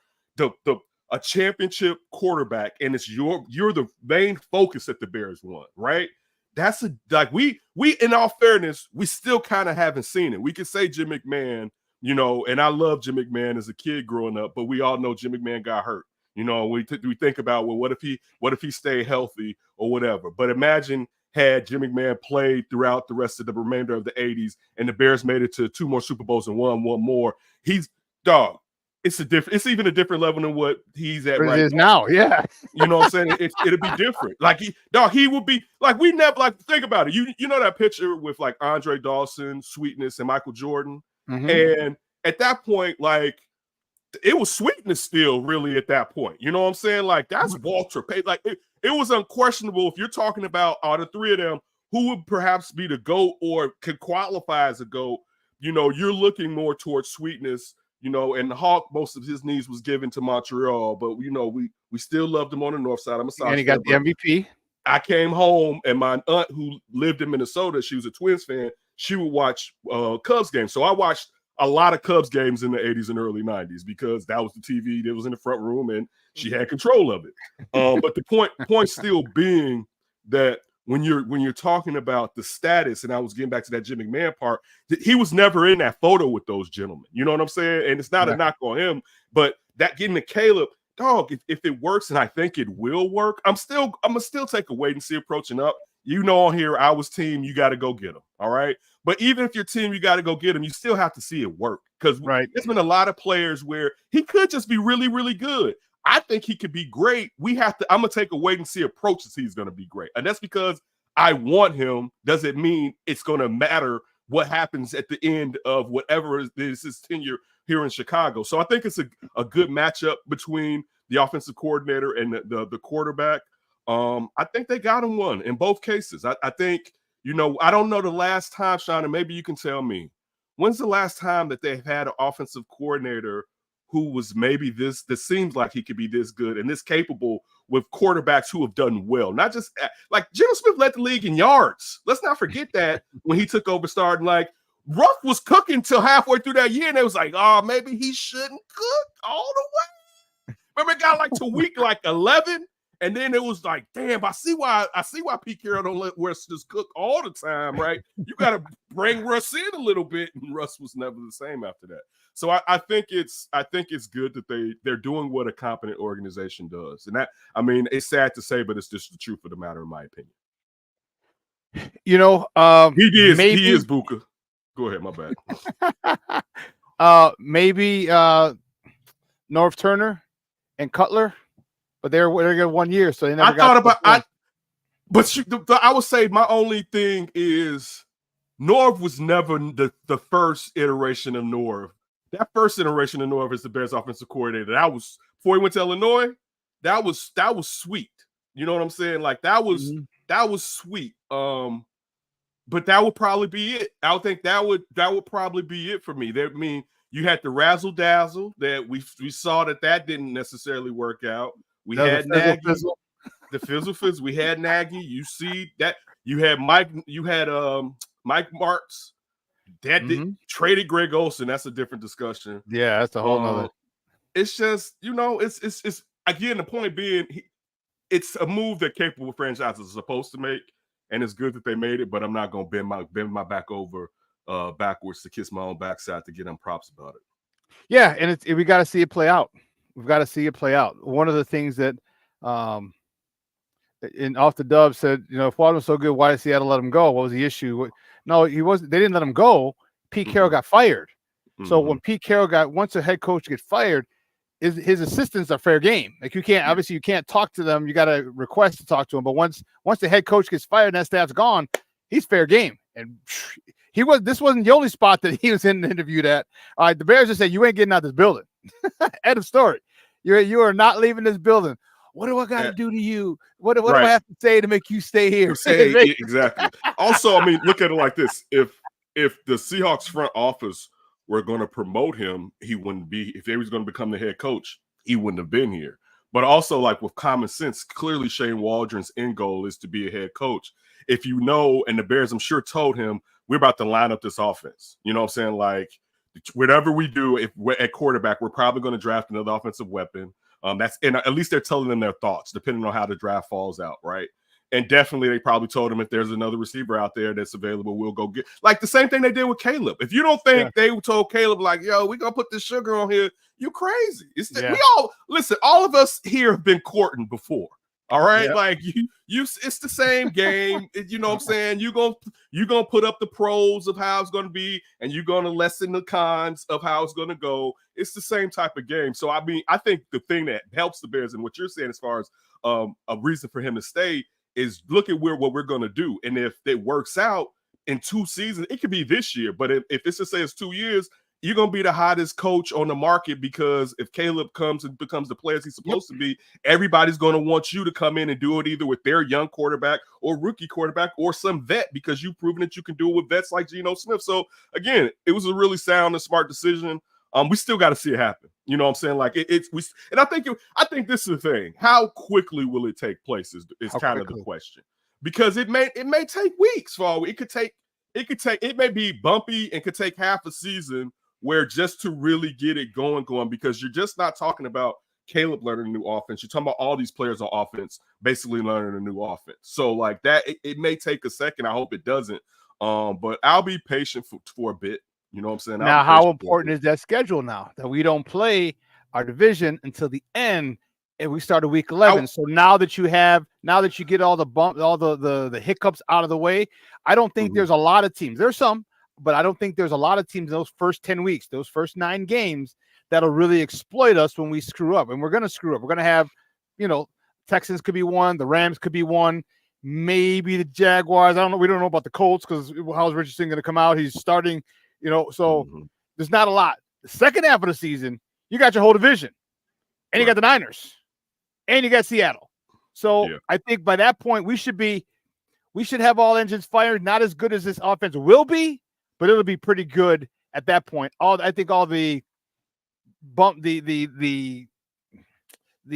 a championship quarterback and it's you're the main focus that the Bears want, right? That's we in all fairness, we still kind of haven't seen it. We could say Jim McMahon, you know, and I love Jim McMahon as a kid growing up, but we all know Jim McMahon got hurt. You know, we think about, well, what if he stayed healthy or whatever? But imagine had Jim McMahon played throughout the rest of the remainder of the 80s and the Bears made it to 2 more Super Bowls and won one more. It's even a different level than what he's at right now. Yeah. You know what I'm saying? It'll be different. Like he would be like, we never think about it. You know that picture with like Andre Dawson, Sweetness, and Michael Jordan. And at that point, like it was Sweetness still really at that point. You know what I'm saying? Like that's Walter Payton. Like it was unquestionable. If you're talking about out of 3 of them, who would perhaps be the GOAT or could qualify as a GOAT, you know, you're looking more towards Sweetness. You know, and Hawk, most of his needs was given to Montreal, but you know, we still loved him on the north side. And he got the MVP. I came home, and my aunt, who lived in Minnesota, she was a Twins fan. She would watch Cubs games, so I watched a lot of Cubs games in the 80s and early 90s because that was the TV that was in the front room, and she had control of it. But the point still being that when you're talking about the status, and I was getting back to that Jim McMahon part, he was never in that photo with those gentlemen. You know what I'm saying? And it's not a knock on him, but that getting to Caleb, dog, if it works, and I think it will work, I'm gonna still take a wait and see approaching up. You know, on here, I was team, you got to go get him. All right. But even if your team, you got to go get him, you still have to see it work. Because there's been a lot of players where he could just be really, really good. I think he could be great. I'm going to take a wait and see approaches. He's going to be great. And that's because I want him. Doesn't mean it's going to matter what happens at the end of whatever is his tenure here in Chicago. So I think it's a good matchup between the offensive coordinator and the quarterback. I think they got him one in both cases. I think, you know, I don't know the last time, Shawn, and maybe you can tell me, when's the last time that they've had an offensive coordinator who was maybe this seems like he could be this good and this capable with quarterbacks who have done well? Not just like Geno Smith led the league in yards. Let's not forget that when he took over starting, like Ruff was cooking till halfway through that year, and it was like, oh, maybe he shouldn't cook all the way. Remember, it got like to week like 11. And then it was like, damn, I see why Pete Carroll don't let Russ just cook all the time, right? You got to bring Russ in a little bit, and Russ was never the same after that. So I think it's good that they're doing what a competent organization does, and that, I mean, it's sad to say, but it's just the truth of the matter, in my opinion. You know, he is Buka. Go ahead, my bad. Maybe Norv Turner and Cutler. But they're going 1 year, so they never I would say my only thing is Norv was never the first iteration of Norv. That first iteration of Norv is the Bears offensive coordinator. That was before he went to Illinois. That was sweet. You know what I'm saying? Like that was sweet. But that would probably be it. I would think that would probably be it for me. I mean, you had the razzle dazzle that we saw that didn't necessarily work out. We had Nagy, the fizzle. We had Nagy. You see that you had Mike Martz. That traded Greg Olsen. That's a different discussion. Yeah, that's a whole nother. It's just, you know, it's again, the point being, it's a move that capable franchises are supposed to make, and it's good that they made it. But I'm not going to bend my back over backwards to kiss my own backside to get them props about it. Yeah, and we got to see it play out. We've got to see it play out. One of the things that in Off the Dub said, you know, if Waddle was so good, why did Seattle let him go? What was the issue? No, he wasn't. They didn't let him go. Pete Carroll got fired. So when Pete Carroll once a head coach gets fired, his assistants are fair game. Like you can't talk to them. You got to request to talk to them. But once the head coach gets fired and that staff's gone, he's fair game. And this wasn't the only spot that he was interviewed at. All right, the Bears just said, you ain't getting out of this building. End of story. You are not leaving this building. What do I got to do to you? What do Right. I have to say to make you stay here? Say exactly. Also, I mean, look at it like this: if the Seahawks front office were going to promote him, he wouldn't be. If he was going to become the head coach, he wouldn't have been here. But also, like with common sense, clearly Shane Waldron's end goal is to be a head coach. If you know, and the Bears, I'm sure, told him we're about to line up this offense. You know what I'm saying? Like whatever we do, if we're at quarterback, we're probably going to draft another offensive weapon. That's and at least they're telling them their thoughts, depending on how the draft falls out, right? And definitely they probably told him if there's another receiver out there that's available, we'll go get. Like the same thing they did with Caleb. If you don't think they told Caleb, like, yo, we're going to put this sugar on here, you crazy. We all, listen, all of us here have been courting before. All right, like you, it's the same game. You know what I'm saying? You're gonna put up the pros of how it's gonna be, and you're gonna lessen the cons of how it's gonna go. It's the same type of game. So I mean, I think the thing that helps the Bears and what you're saying as far as a reason for him to stay is look at what we're gonna do, and if it works out in 2 seasons, it could be this year. But if it's to say it's 2 years, you're going to be the hottest coach on the market, because if Caleb comes and becomes the player he's supposed to be, everybody's going to want you to come in and do it either with their young quarterback or rookie quarterback or some vet, because you've proven that you can do it with vets like Geno Smith. So again, it was a really sound and smart decision. We still got to see it happen. You know what I'm saying? Like and I think this is the thing. How quickly will it take place is kind of the question, because it may take weeks. For all it may be bumpy and could take half a season, where just to really get it going, because you're just not talking about Caleb learning a new offense. You're talking about all these players on offense basically learning a new offense. So like that, it may take a second. I hope it doesn't. But I'll be patient for a bit. You know what I'm saying? Now, how important is that schedule now that we don't play our division until the end and we start week 11? So now that you get all the hiccups out of the way, I don't think there's a lot of teams. There's some, but I don't think there's a lot of teams in those first 10 weeks, those first 9 games, that'll really exploit us when we screw up. And we're going to screw up. We're going to have, Texans could be one, the Rams could be one, maybe the Jaguars. I don't know. We don't know about the Colts, because how's Richardson going to come out? He's starting, so there's not a lot. The second half of the season, you got your whole division, and you got the Niners, and you got Seattle. So I think by that point, we should have all engines fired. Not as good as this offense will be, but it'll be pretty good at that point. I think all the bump, it'll be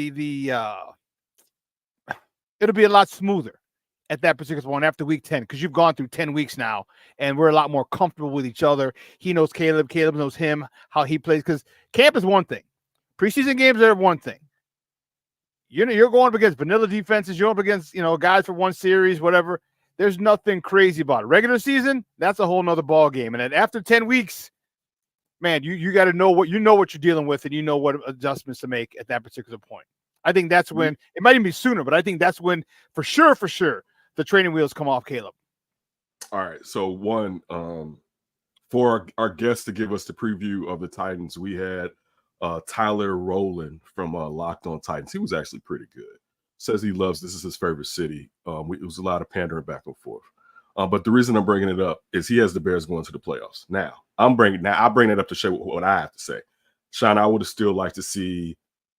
a lot smoother at that particular one after week 10, because you've gone through 10 weeks now, and we're a lot more comfortable with each other. He knows Caleb knows him, how he plays, because camp is one thing. Preseason games are one thing. You're going up against vanilla defenses. You're up against, guys for one series, whatever. There's nothing crazy about it. Regular season, that's a whole nother ball game. And then after 10 weeks, man, you got to know what you're dealing with, and you know what adjustments to make at that particular point. I think that's when it might even be sooner, but I think that's when for sure the training wheels come off Caleb. All right. So one, for our guests to give us the preview of the Titans, we had Tyler Rowland from Locked On Titans. He was actually pretty good. Says he loves this is his favorite city. It was a lot of pandering back and forth. But the reason I'm bringing it up is he has the Bears going to the playoffs. Now I bring it up to show what I have to say. Shawn, I would have still liked to see,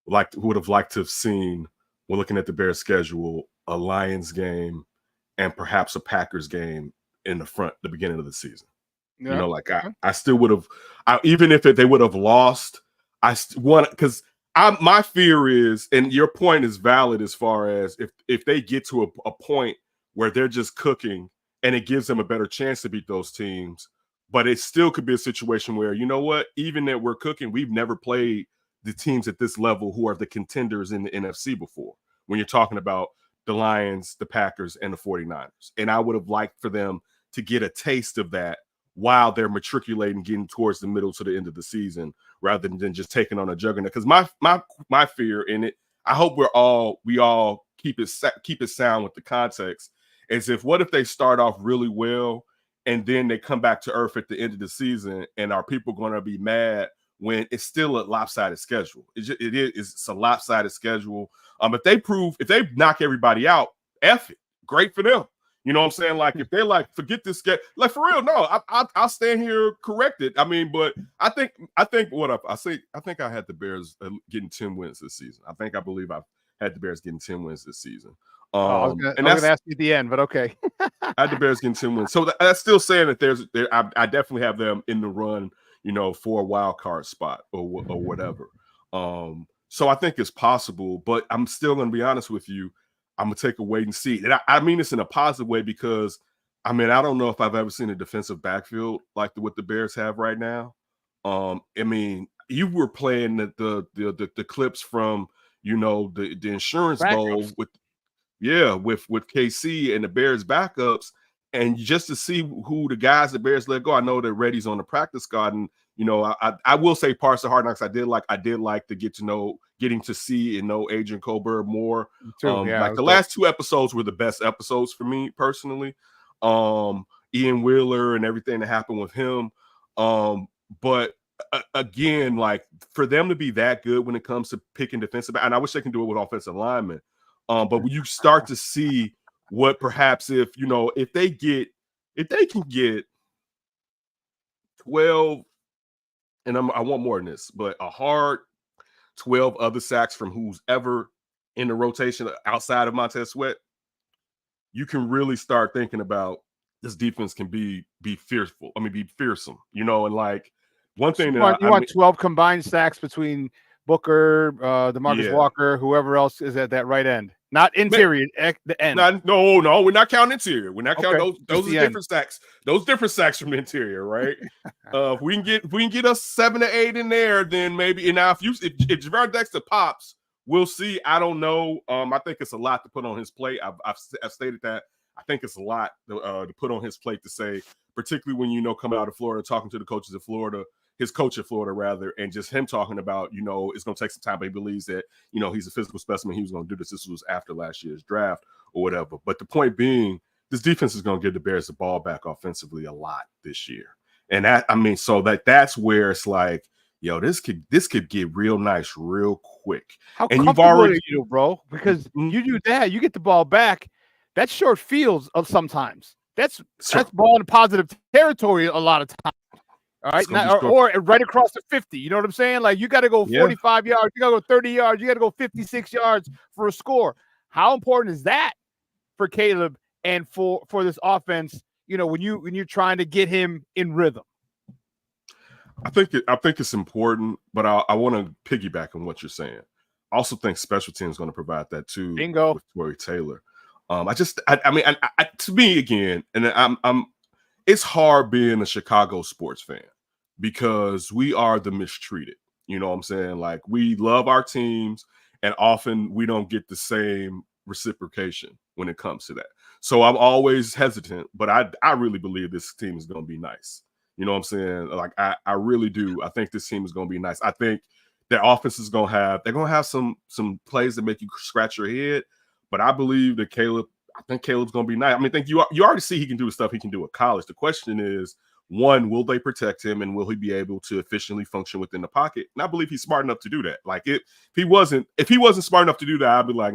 would have liked to have seen, when looking at the Bears schedule, a Lions game and perhaps a Packers game in the beginning of the season. Yeah. I still would have, even if they would have lost, because my fear is, and your point is valid as far as if they get to a point where they're just cooking and it gives them a better chance to beat those teams, but it still could be a situation where, you know what, even that we're cooking, we've never played the teams at this level who are the contenders in the NFC before, when you're talking about the Lions, the Packers, and the 49ers. And I would have liked for them to get a taste of that while they're matriculating, getting towards the middle to the end of the season, rather than just taking on a juggernaut. Because my fear in it, I hope we all keep it sound with the context, is what if they start off really well and then they come back to earth at the end of the season, and are people going to be mad when it's still a lopsided schedule? It's a lopsided schedule. If they knock everybody out, F it, great for them. You know what I'm saying? Like, if they're like, forget this guy, like, for real, no, I'll stand here corrected. I mean, but I think I had the Bears getting 10 wins this season. I believe I had the Bears getting 10 wins this season. I was going to ask you at the end, but okay. I had the Bears getting 10 wins. So that's still saying that I definitely have them in the run, for a wild card spot or whatever. So I think it's possible, but I'm still going to be honest with you. I'm going to take a wait and see. And I mean this in a positive way because, I don't know if I've ever seen a defensive backfield like what the Bears have right now. You were playing the clips from, the insurance bowl with KC and the Bears backups, and just to see who the guys the Bears let go. I know that Reddy's on the practice squad, and I will say parts of Hard Knocks I did like to getting to see and know Adrian Colbert more. The last 2 episodes were the best episodes for me personally. Ian Wheeler and everything that happened with him. But again, like for them to be that good when it comes to picking defensive, and I wish they can do it with offensive linemen. But when you start to see what perhaps if they can get 12, and I want more than this, but a hard 12 other sacks from who's ever in the rotation outside of Montez Sweat, you can really start thinking about this defense can be fearful. Be fearsome, and like one thing you want 12 combined sacks between Booker, DeMarcus Walker, whoever else is at that right end. Not interior, the end. No, we're not counting interior. We're not counting those are different sacks. Those different sacks from the interior, right? If we can get us 7 to 8 in there, then maybe. And now if Gervon Dexter pops, we'll see. I don't know. I think it's a lot to put on his plate. I've stated that. I think it's a lot to put on his plate to say, particularly when coming out of Florida, talking to the coaches of Florida. His coach at Florida, rather, and just him talking about, it's going to take some time, but he believes that, he's a physical specimen. He was going to do this. This was after last year's draft or whatever. But the point being, this defense is going to give the Bears the ball back offensively a lot this year. And that's where it's like, this could get real nice real quick. How and comfortable are you, bro? Because you do that, you get the ball back. That's short fields sometimes. That's ball in positive territory a lot of times. All right, or right across the 50. You know what I'm saying? Like you got to go 45 yards, you got to go 30 yards, you got to go 56 yards for a score. How important is that for Caleb and for this offense? When you're trying to get him in rhythm. I think it's important, but I want to piggyback on what you're saying. I also think special teams is going to provide that too. Bingo. With Corey Taylor. To me again, and it's hard being a Chicago sports fan because we are the mistreated. You know what I'm saying? Like we love our teams and often we don't get the same reciprocation when it comes to that. So I'm always hesitant, but I really believe this team is going to be nice. You know what I'm saying? Like I really do. I think this team is going to be nice. I think their offense is going to have some plays that make you scratch your head, but I believe that I think Caleb's going to be nice. I think you already see he can do the stuff he can do at college. The question is, one, will they protect him and will he be able to efficiently function within the pocket? And I believe he's smart enough to do that. Like if he wasn't smart enough to do that, I'd be like,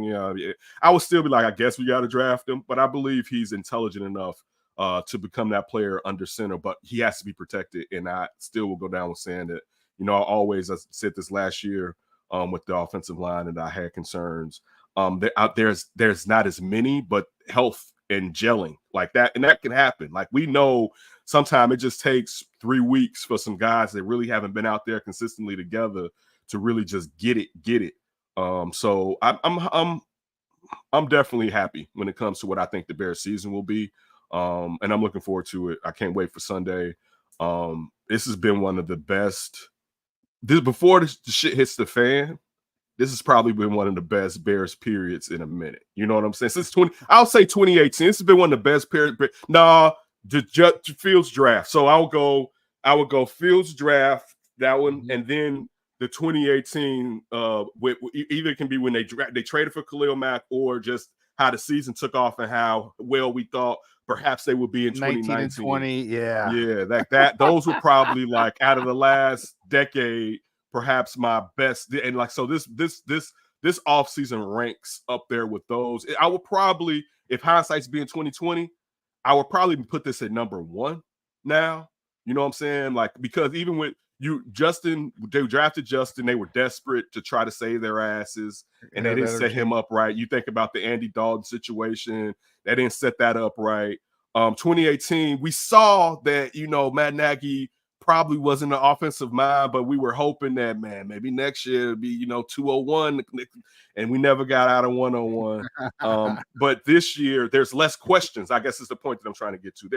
I would still be like, I guess we got to draft him. But I believe he's intelligent enough to become that player under center, but he has to be protected. And I still will go down with saying that, I said this last year with the offensive line that I had concerns. There's not as many, but health and gelling like that. And that can happen. Like we know sometimes it just takes 3 weeks for some guys that really haven't been out there consistently together to really just get it. So I'm definitely happy when it comes to what I think the Bears season will be. And I'm looking forward to it. I can't wait for Sunday. This has been one of the best. Before the shit hits the fan, this has probably been one of the best Bears periods in a minute. You know what I'm saying? I'll say 2018. This has been one of the best periods. The Fields draft. So I would go Fields draft, that one, and then the 2018. Either it can be when they traded for Khalil Mack, or just how the season took off and how well we thought perhaps they would be in 2019 and 20. Yeah, those were probably like out of the last decade. Perhaps my best, and like so this offseason ranks up there with those. I would probably, if hindsight's being 2020, I would probably put this at number 1 now. You know what I'm saying? Like because even with they drafted Justin. They were desperate to try to save their asses, and they didn't set him up right. You think about the Andy Dalton situation. They didn't set that up right. 2018, we saw that, Matt Nagy probably wasn't an offensive mind, but we were hoping that, man, maybe next year it'll be, 201, and we never got out of 101. But this year, there's less questions. I guess is the point that I'm trying to get to.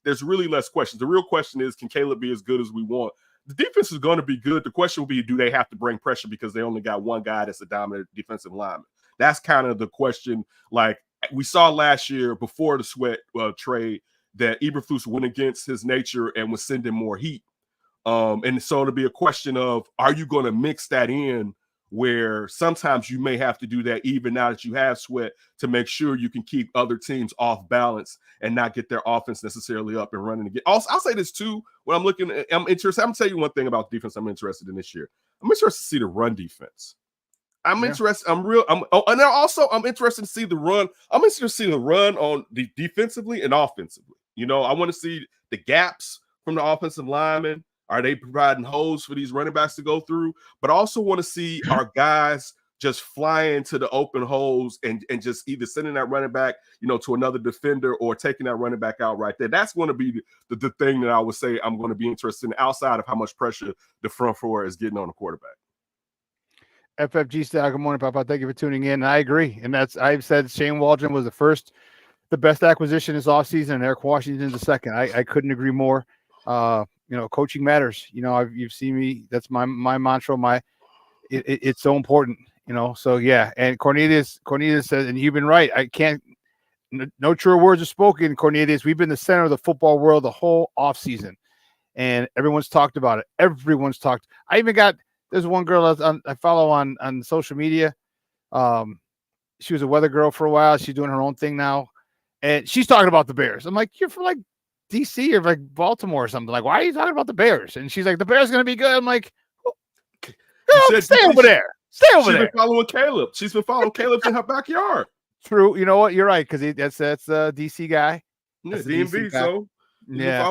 There's really less questions. The real question is, can Caleb be as good as we want? The defense is going to be good. The question will be, do they have to bring pressure because they only got one guy that's a dominant defensive lineman? That's kind of the question. Like we saw last year before the Sweat trade, that Eberflus went against his nature and was sending more heat. And so it'll be a question of, are you going to mix that in where sometimes you may have to do that even now that you have Sweat to make sure you can keep other teams off balance and not get their offense necessarily up and running again. Also, I'll say this too, when I'm looking at, I'm interested. I'm going to tell you one thing about defense I'm interested in this year. I'm interested to see the run defense. I'm interested. I'm interested to see the run. I'm interested to see the run on the defensively and offensively. I want to see the gaps from the offensive linemen. Are they providing holes for these running backs to go through? But I also want to see our guys just flying to the open holes and just either sending that running back, to another defender or taking that running back out right there. That's going to be the thing that I would say I'm going to be interested in outside of how much pressure the front four is getting on the quarterback. FFG style. Good morning, Papa. Thank you for tuning in. I agree. And I've said Shane Waldron was the best acquisition this offseason, and Eric Washington's the second. I couldn't agree more. Coaching matters. You've seen me. That's my mantra. It's so important. So yeah. And Cornelius says, and you've been right. I can't. No truer words are spoken, Cornelius. We've been the center of the football world the whole offseason, and everyone's talked about it. Everyone's talked. I even got. There's one girl I follow on social media. She was a weather girl for a while. She's doing her own thing now, and she's talking about the Bears. I'm like, you're from like DC or like Baltimore or something. Like, why are you talking about the Bears? And she's like, the Bears going to be good. I'm like, stay over there. Stay over there. She's been following Caleb. She's been following Caleb in her backyard. True. You know what? You're right, because that's a DC guy. Yeah, DMV. So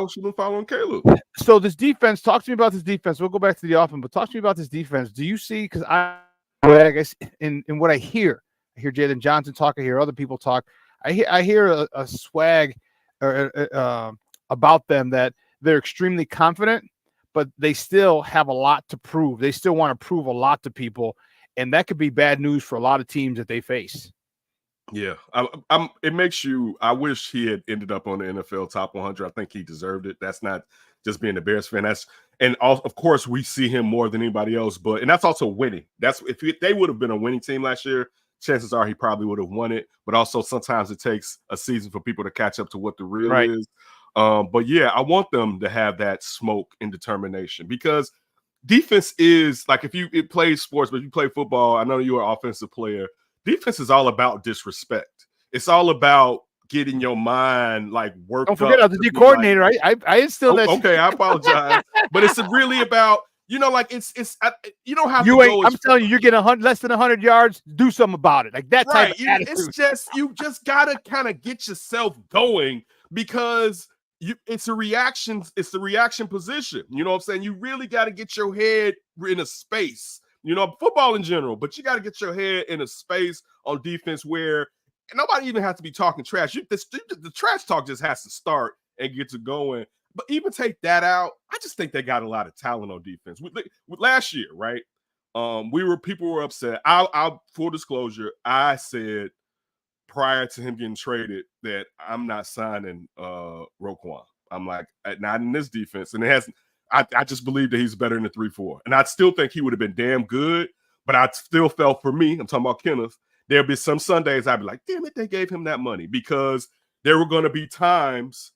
she's been following Caleb. So this defense, talk to me about this defense. We'll go back to the offense, but talk to me about this defense. Do you see, because I guess in what I hear Jalen Johnson talk, I hear other people talk, I hear a swag about them that they're extremely confident, but they still have a lot to prove. They still want to prove a lot to people, and that could be bad news for a lot of teams that they face. Yeah, it makes you. I wish he had ended up on the NFL top 100. I think he deserved it. That's not just being a Bears fan. Of course we see him more than anybody else. And that's also winning. That's if they would have been a winning team last year, chances are he probably would have won it. But also sometimes it takes a season for people to catch up to what the real is. But yeah, I want them to have that smoke and determination, because defense is like, if you play sports, but you play football, I know you're an offensive player. Defense is all about disrespect. It's all about getting your mind like worked up. Don't forget, I was the D coordinator. Like, I instilled that. Okay, I apologize, but it's really about, like it's you don't have you to ain't. I'm telling you, you're getting less than 100 yards. Do something about it, like that type of attitude. It's just you just gotta kind of get yourself going, because it's a reaction. It's the reaction position. You know what I'm saying? You really got to get your head in a space. Football in general, but you got to get your head in a space on defense where nobody even has to be talking trash. The trash talk just has to start and get to going. But even take that out, I just think they got a lot of talent on defense. With last year, right? People were upset. I'll full disclosure, I said prior to him getting traded that I'm not signing Roquan. I'm like, not in this defense, and it hasn't. I just believe that he's better than the 3-4. And I still think he would have been damn good, but I still felt, for me, I'm talking about Kenneth, there'll be some Sundays I'd be like, damn it, they gave him that money, because there were going to be times,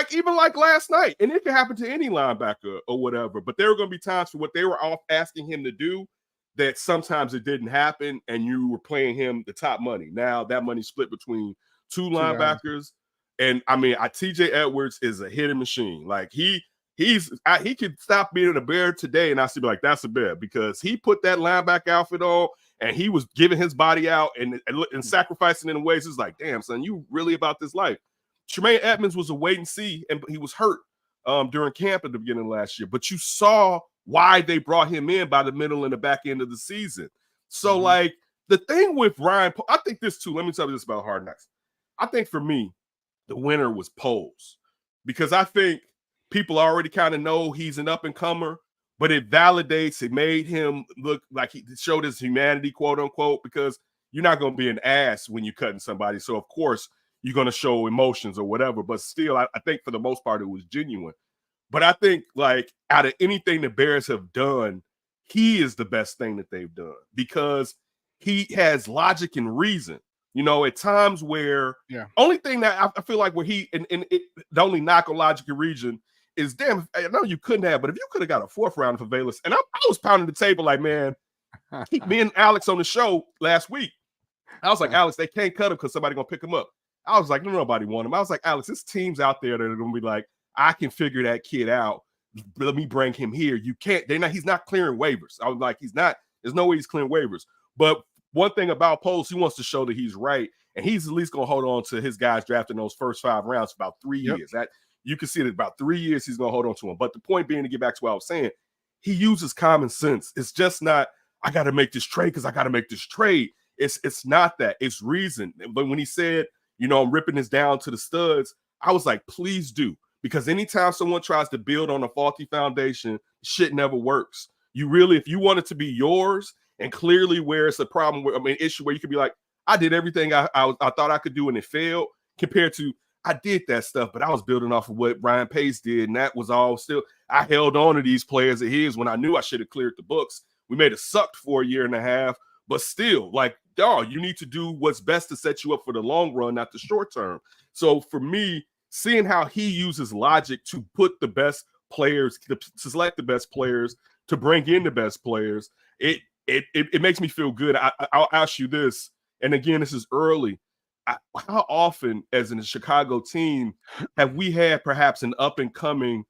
even like last night, and it could happen to any linebacker or whatever, but there were going to be times for what they were asking him to do that sometimes it didn't happen, and you were paying him the top money. Now that money split between two linebackers, and I mean, TJ Edwards is a hitting machine. Like he could stop being a Bear today, and I should be like, that's a Bear, because he put that linebacker outfit on and he was giving his body out and sacrificing in ways. It's like, damn, son, you really about this life. Tremaine Edmonds was a wait and see, and he was hurt during camp at the beginning of last year. But you saw why they brought him in by the middle and the back end of the season. So, like, the thing with Ryan, I think this too. Let me tell you this about Hard Knocks. I think for me, the winner was Poles, because I think people already kind of know he's an up-and-comer, but it validates, it made him look like he showed his humanity, quote unquote, because you're not going to be an ass when you're cutting somebody. So, of course, you're going to show emotions or whatever. But still, I think for the most part, it was genuine. But I think, like, out of anything the Bears have done, he is the best thing that they've done, because he has logic and reason. You know, at times where only thing that I feel like where he and the only knock on logic and reason is, damn, I know you couldn't have, but if you could have got a 4th round for Valus, and I was pounding the table like, man, keep me and Alex on the show last week. I was like, Alex, they can't cut him because somebody gonna pick him up. I was like, nobody want him. I was like, Alex, there's teams out there that are gonna be like, I can figure that kid out. Let me bring him here. You can't. He's not clearing waivers. I was like, he's not. There's no way he's clearing waivers. But one thing about Poles, he wants to show that he's right, and he's at least gonna hold on to his guys drafted in those first 5 rounds for about 3 years. That you can see that about 3 years he's gonna hold on to him. But the point being, to get back to what I was saying, he uses common sense. It's just not, I got to make this trade because I got to make this trade. It's not that. It's reason. But when he said, I'm ripping this down to the studs, I was like, please do. Because anytime someone tries to build on a faulty foundation, shit never works. You really, if you want it to be yours, and clearly where it's a problem, issue where you could be like, I did everything I thought I could do and it failed, compared to I did that stuff, but I was building off of what Ryan Pace did, and that was all still, I held on to these players of his when I knew I should have cleared the books. We may have sucked for a year and a half, but still, like, dog, you need to do what's best to set you up for the long run, not the short term. So for me, seeing how he uses logic to put the best players, to select the best players, to bring in the best players, it makes me feel good. I'll ask you this, and again, this is early. How often, as in a Chicago team, have we had perhaps an up-and-coming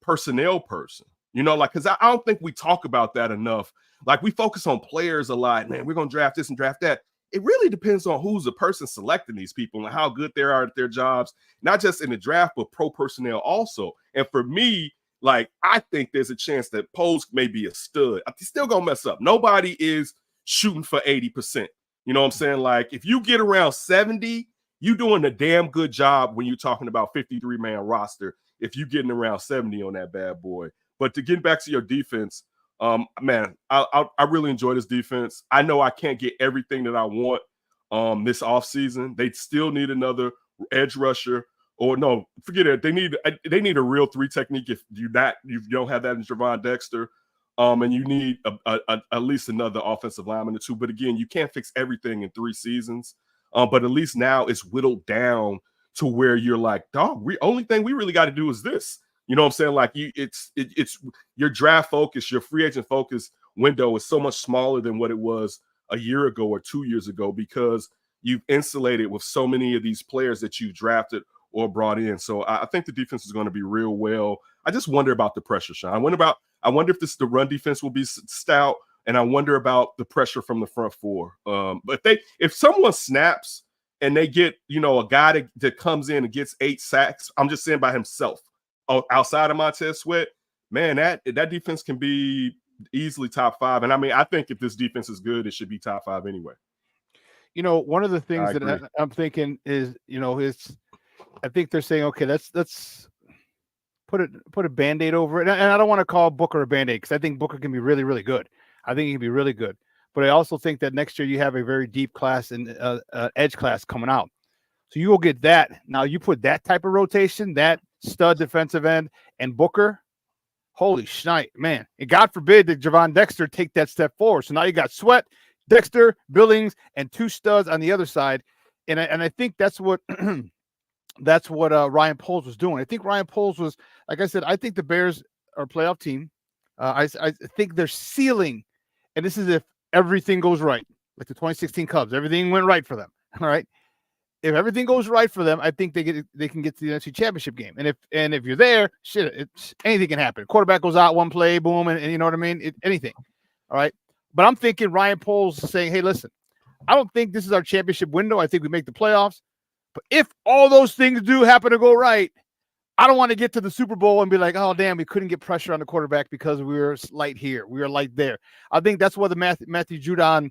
personnel person? Because I don't think we talk about that enough. Like, we focus on players a lot. Man, we're going to draft this and draft that. It really depends on who's the person selecting these people and how good they are at their jobs, not just in the draft, but pro personnel also. And for me, like, I think there's a chance that Poles may be a stud. He's still going to mess up. Nobody is shooting for 80%. You know what I'm saying? Like, if you get around 70, you're doing a damn good job when you're talking about 53-man roster, if you're getting around 70 on that bad boy. But to get back to your defense, man, I really enjoy this defense. I know I can't get everything that I want this offseason. They still need another edge rusher. Or no, forget it. They need a real 3 technique if you don't have that in Gervon Dexter. And you need at least another offensive lineman or 2. But again, you can't fix everything in 3 seasons. But at least now it's whittled down to where you're like, dog, only thing we really got to do is this. You know what I'm saying? Like, it's your draft focus, your free agent focus window is so much smaller than what it was a year ago or 2 years ago, because you've insulated with so many of these players that you drafted or brought in. So I think the defense is going to be real well. I just wonder about the pressure, Shawn. I wonder if the run defense will be stout, and I wonder about the pressure from the front 4. But if someone snaps and they get, a guy that comes in and gets 8 sacks, I'm just saying by himself, outside of Montez Sweat, man, that defense can be easily top 5. And I think if this defense is good, it should be top 5 anyway. One of the things that I'm thinking is, I think they're saying, okay, let's put a Band-Aid over it. And I don't want to call Booker a Band-Aid, because I think Booker can be really, really good. I think he can be really good. But I also think that next year you have a very deep class and edge class coming out. So you will get that. Now you put that type of rotation, that stud defensive end, and Booker, holy shite, man. And God forbid that Gervon Dexter take that step forward. So now you got Sweat, Dexter, Billings, and 2 studs on the other side. And I think that's what Ryan Poles was doing. I think Ryan Poles was, like I said, I think the Bears are a playoff team. I think their ceiling, and this is if everything goes right, like the 2016 Cubs, everything went right for them. All right. If everything goes right for them, I think they can get to the NFC Championship game. And if you're there, shit, anything can happen. Quarterback goes out one play, boom, and you know what I mean? Anything. All right. But I'm thinking Ryan Poles is saying, hey, listen, I don't think this is our championship window. I think we make the playoffs. But if all those things do happen to go right, I don't want to get to the Super Bowl and be like, oh, damn, we couldn't get pressure on the quarterback because we were light here. We were light there. I think that's why the Matthew Judon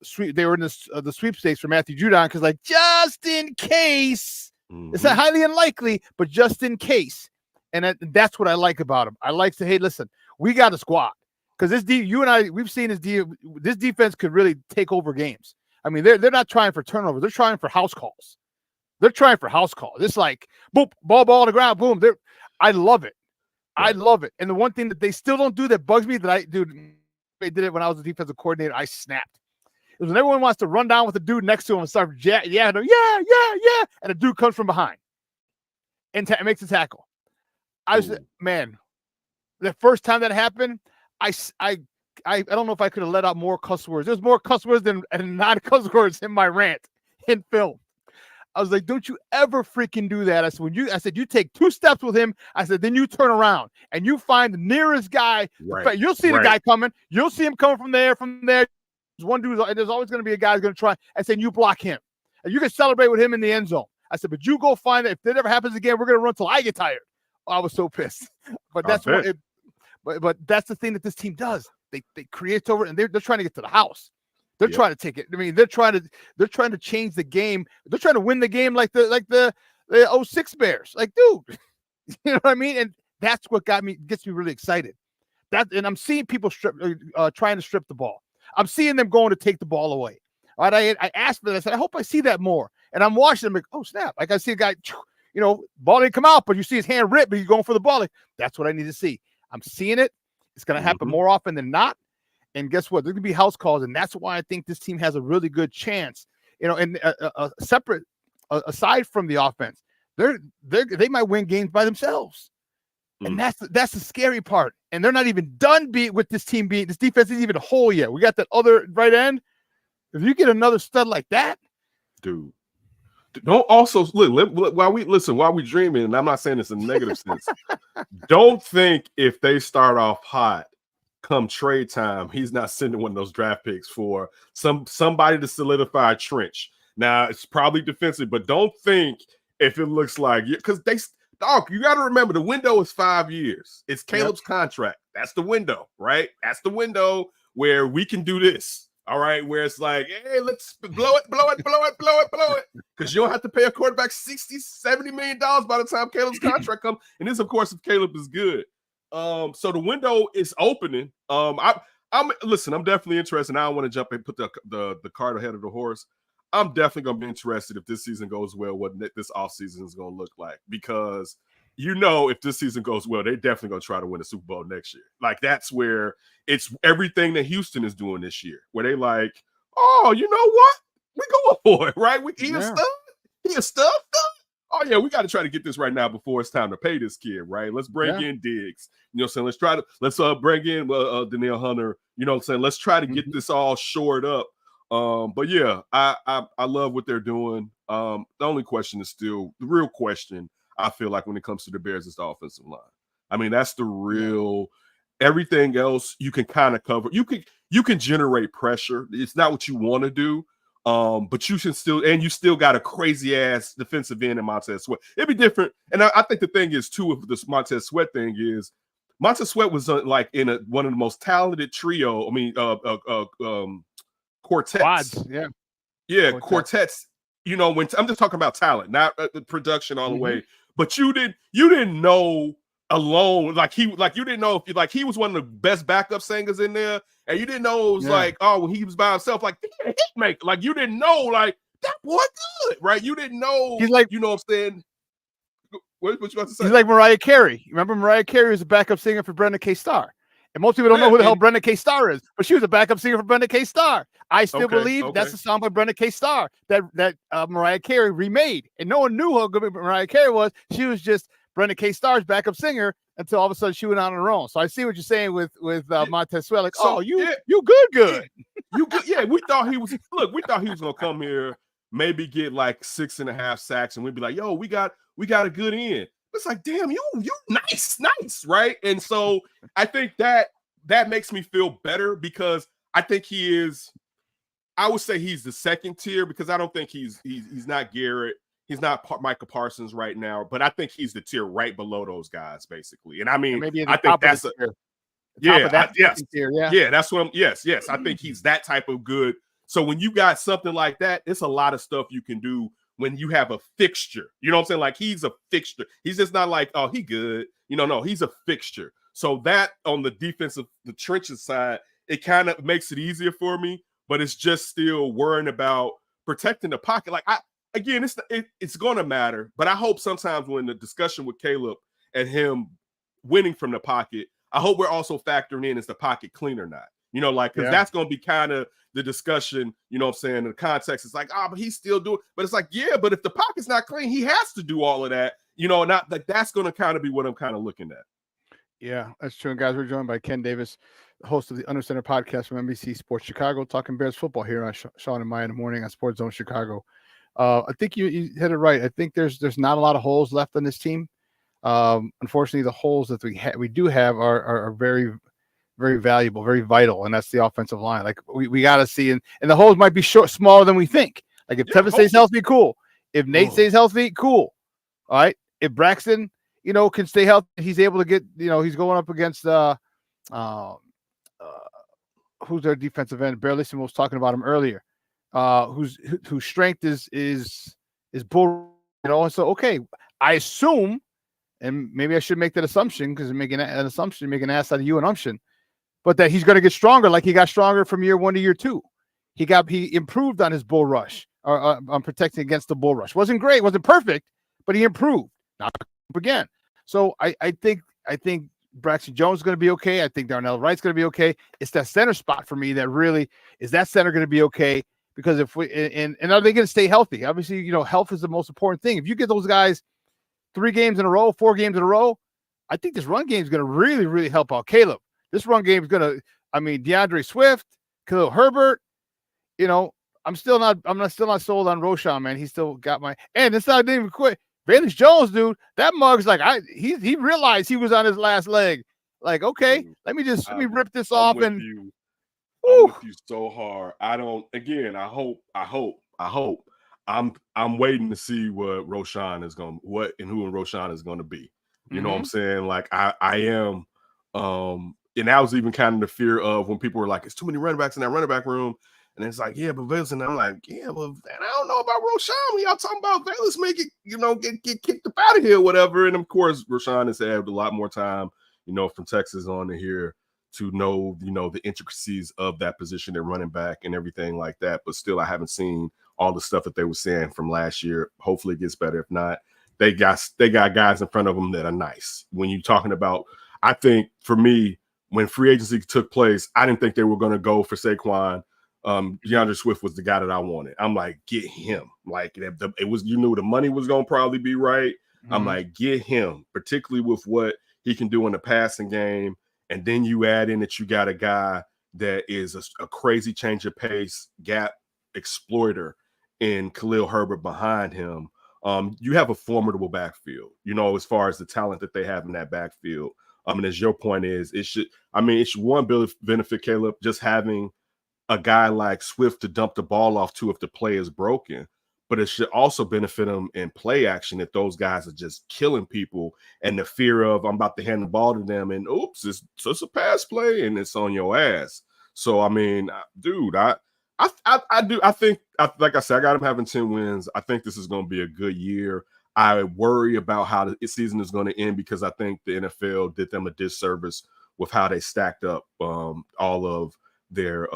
sweep, they were in the sweepstakes for Matthew Judon because, like, just in case, it's not highly unlikely, but just in case. And that's what I like about him. I like to, hey, listen, we got a squad because you and I, we've seen this defense could really take over games. I mean, they're not trying for turnovers. They're trying for house calls. They're trying for house calls. It's like, boom, ball on the ground, boom. I love it. I love it. And the one thing that they still don't do that bugs me they did it when I was a defensive coordinator, I snapped. It was when everyone wants to run down with the dude next to him and start, yeah, and the dude comes from behind and makes a tackle. I was, man, the first time that happened, I don't know if I could have let out more cuss words. There's more cuss words than non-cuss words in my rant in film. I was like, don't you ever freaking do that. I said, you take 2 steps with him. I said, then you turn around and you find the nearest guy. Right. You'll see the guy coming. You'll see him coming from there. There's one dude, and there's always going to be a guy who's going to try. I said, you block him. And you can celebrate with him in the end zone. I said, but you go find it. If that ever happens again, we're going to run till I get tired. Oh, I was so pissed. But that's what it, but that's the thing that this team does. They create over, and they're trying to get to the house. They're trying to take it. I mean, they're trying to change the game. They're trying to win the game like the 06 Bears. Like, dude, you know what I mean? And that's what gets me really excited. And I'm seeing people trying to strip the ball. I'm seeing them going to take the ball away. All right, I asked for that. I said, I hope I see that more. And I'm watching them like, oh snap! Like I see a guy, ball didn't come out, but you see his hand rip, but he's going for the ball. Like, that's what I need to see. I'm seeing it. It's going to happen more often than not. And guess what? There's going to be house calls, and that's why I think this team has a really good chance. And separate, aside from the offense, they might win games by themselves, and that's the scary part. And they're not even done with this team being. This defense isn't even whole yet. We got that other right end. If you get another stud like that, dude. Don't also look while we dreaming, and I'm not saying this in a negative sense. Don't think if they start off hot, come trade time, he's not sending one of those draft picks for somebody to solidify a trench. Now it's probably defensive, but don't think if it looks like because you got to remember the window is 5 years. It's Caleb's contract. That's the window, right? That's the window where we can do this. All right, where it's like, hey, let's blow it. Because you don't have to pay a quarterback $60-70 million by the time Caleb's contract comes. And this, of course, if Caleb is good. So the window is opening. I'm definitely interested. I don't want to jump and put the cart ahead of the horse. I'm definitely gonna be interested if this season goes well, what this offseason is gonna look like. Because if this season goes well, they're definitely gonna try to win the Super Bowl next year. Like that's where it's everything that Houston is doing this year, where they like, oh, you know what? We going for it, right? He a stud. Oh yeah, we got to try to get this right now before it's time to pay this kid, right? Let's bring in Diggs. You know what I'm saying? Let's bring in Danielle Hunter. You know what I'm saying? Let's try to get this all shored up. But yeah, I love what they're doing. The only question is still the real question. I feel like when it comes to the Bears, is the offensive line. I mean, that's the real. Everything else you can kind of cover. You can generate pressure. It's not what you want to do. But you still got a crazy ass defensive end in Montez Sweat. It'd be different. And I think the thing is too, with this Montez Sweat thing is Montez Sweat was like in one of the most talented trio. I mean, quartets. Quads, quartets. When I'm just talking about talent, not the production all the way. But you didn't know alone, you didn't know if he was one of the best backup singers in there, and you didn't know it was when he was by himself, like he a hit maker. Like you didn't know, like that boy good, right? You didn't know. He's like, you know what I'm saying? What you about to say? He's like Mariah Carey. Remember Mariah Carey was a backup singer for Brenda K. Starr. And most people don't know who the hell Brenda K. Starr is, but she was a backup singer for Brenda K. Starr. I still believe that's a song by Brenda K. Starr that Mariah Carey remade. And no one knew how good Mariah Carey was. She was just Brenda K. Starr's backup singer until all of a sudden she went on her own. So I see what you're saying with Montez Sweat. Like, you good. You good. Yeah, we thought he was gonna come here, maybe get like 6.5 sacks, and we'd be like, yo, we got a good end. It's like, damn, you nice, right? And so I think that makes me feel better because I think I would say he's the second tier because I don't think he's not Garrett. He's not Micah Parsons right now, but I think he's the tier right below those guys, basically. And I mean, I think that's a tier, yeah. Yeah, that's what I'm. Yes. I think he's that type of good. So when you got something like that, it's a lot of stuff you can do when you have a fixture. You know what I'm saying? Like he's a fixture. He's just not like, oh, he good. No, he's a fixture. So that on the defensive, the trenches side, it kind of makes it easier for me, but it's just still worrying about protecting the pocket. Like it's going to matter, but I hope sometimes when the discussion with Caleb and him winning from the pocket, I hope we're also factoring in is the pocket clean or not. Because that's going to be kind of the discussion, you know what I'm saying? The context is like, but he's still doing, but it's like, yeah, but if the pocket's not clean, he has to do all of that, not like that's going to kind of be what I'm kind of looking at. Yeah, that's true. And guys, we're joined by Ken Davis, the host of the Under Center podcast from NBC Sports Chicago, talking Bears football here on Shawn and Maya in the morning on Sports Zone Chicago. I think you hit it right. I think there's not a lot of holes left on this team. Unfortunately, the holes that we do have are very, very valuable, very vital, and that's the offensive line. Like we got to see, and the holes might be smaller than we think. Like if Tevin stays healthy, cool. If Nate stays healthy, cool. All right. If Braxton, can stay healthy, he's able to get, he's going up against who's their defensive end? Barlissimo was talking about him earlier. Whose strength is bull, and so okay, I assume, and maybe I should make that assumption because making an assumption, make an ass out of you an umption, but that he's going to get stronger, like he got stronger from year 1 to year 2. He improved on his bull rush, or on protecting against the bull rush. Wasn't great, wasn't perfect, but he improved. Now again, so I think Braxton Jones is going to be okay. I think Darnell Wright's going to be okay. It's that center spot for me that really is that center going to be okay. Because if we and are they going to stay healthy? Obviously, health is the most important thing. If you get those guys 3 games in a row, 4 games in a row, I think this run game is going to really, really help out Caleb. This run game is going to, DeAndre Swift, Khalil Herbert. I'm still not sold on Roschon, man. He's still got and it's not even quit. Valence Jones, dude, that mug's like he realized he was on his last leg. Like, okay, let me rip this off and. I'm with you so hard. I hope. I'm waiting to see what Roschon is going, who Roschon is going to be. You know what I'm saying? Like I am. And that was even kind of the fear of when people were like, "It's too many running backs in that running back room," and it's like, "Yeah, but Valence," and I'm like, "Yeah, well, I don't know about Roschon. When y'all talking about Valence, make it, get kicked up out of here, whatever." And of course, Roschon has had a lot more time, from Texas on to here, to know, the intricacies of that position at running back and everything like that. But still, I haven't seen all the stuff that they were saying from last year. Hopefully it gets better. If not, they got guys in front of them that are nice. When you're talking about, I think for me, when free agency took place, I didn't think they were going to go for Saquon. DeAndre Swift was the guy that I wanted. I'm like, get him. Like it was, the money was going to probably be right. I'm like, get him, particularly with what he can do in the passing game. And then you add in that you got a guy that is a crazy change of pace, gap exploiter in Khalil Herbert behind him. You have a formidable backfield, as far as the talent that they have in that backfield. And as your point is, it should benefit Caleb just having a guy like Swift to dump the ball off to if the play is broken. But it should also benefit them in play action if those guys are just killing people and the fear of I'm about to hand the ball to them and oops, it's a pass play and it's on your ass. So dude, I think like I said, I got him having 10 wins. I think this is going to be a good year. I worry about how the season is going to end because I think the NFL did them a disservice with how they stacked up all of their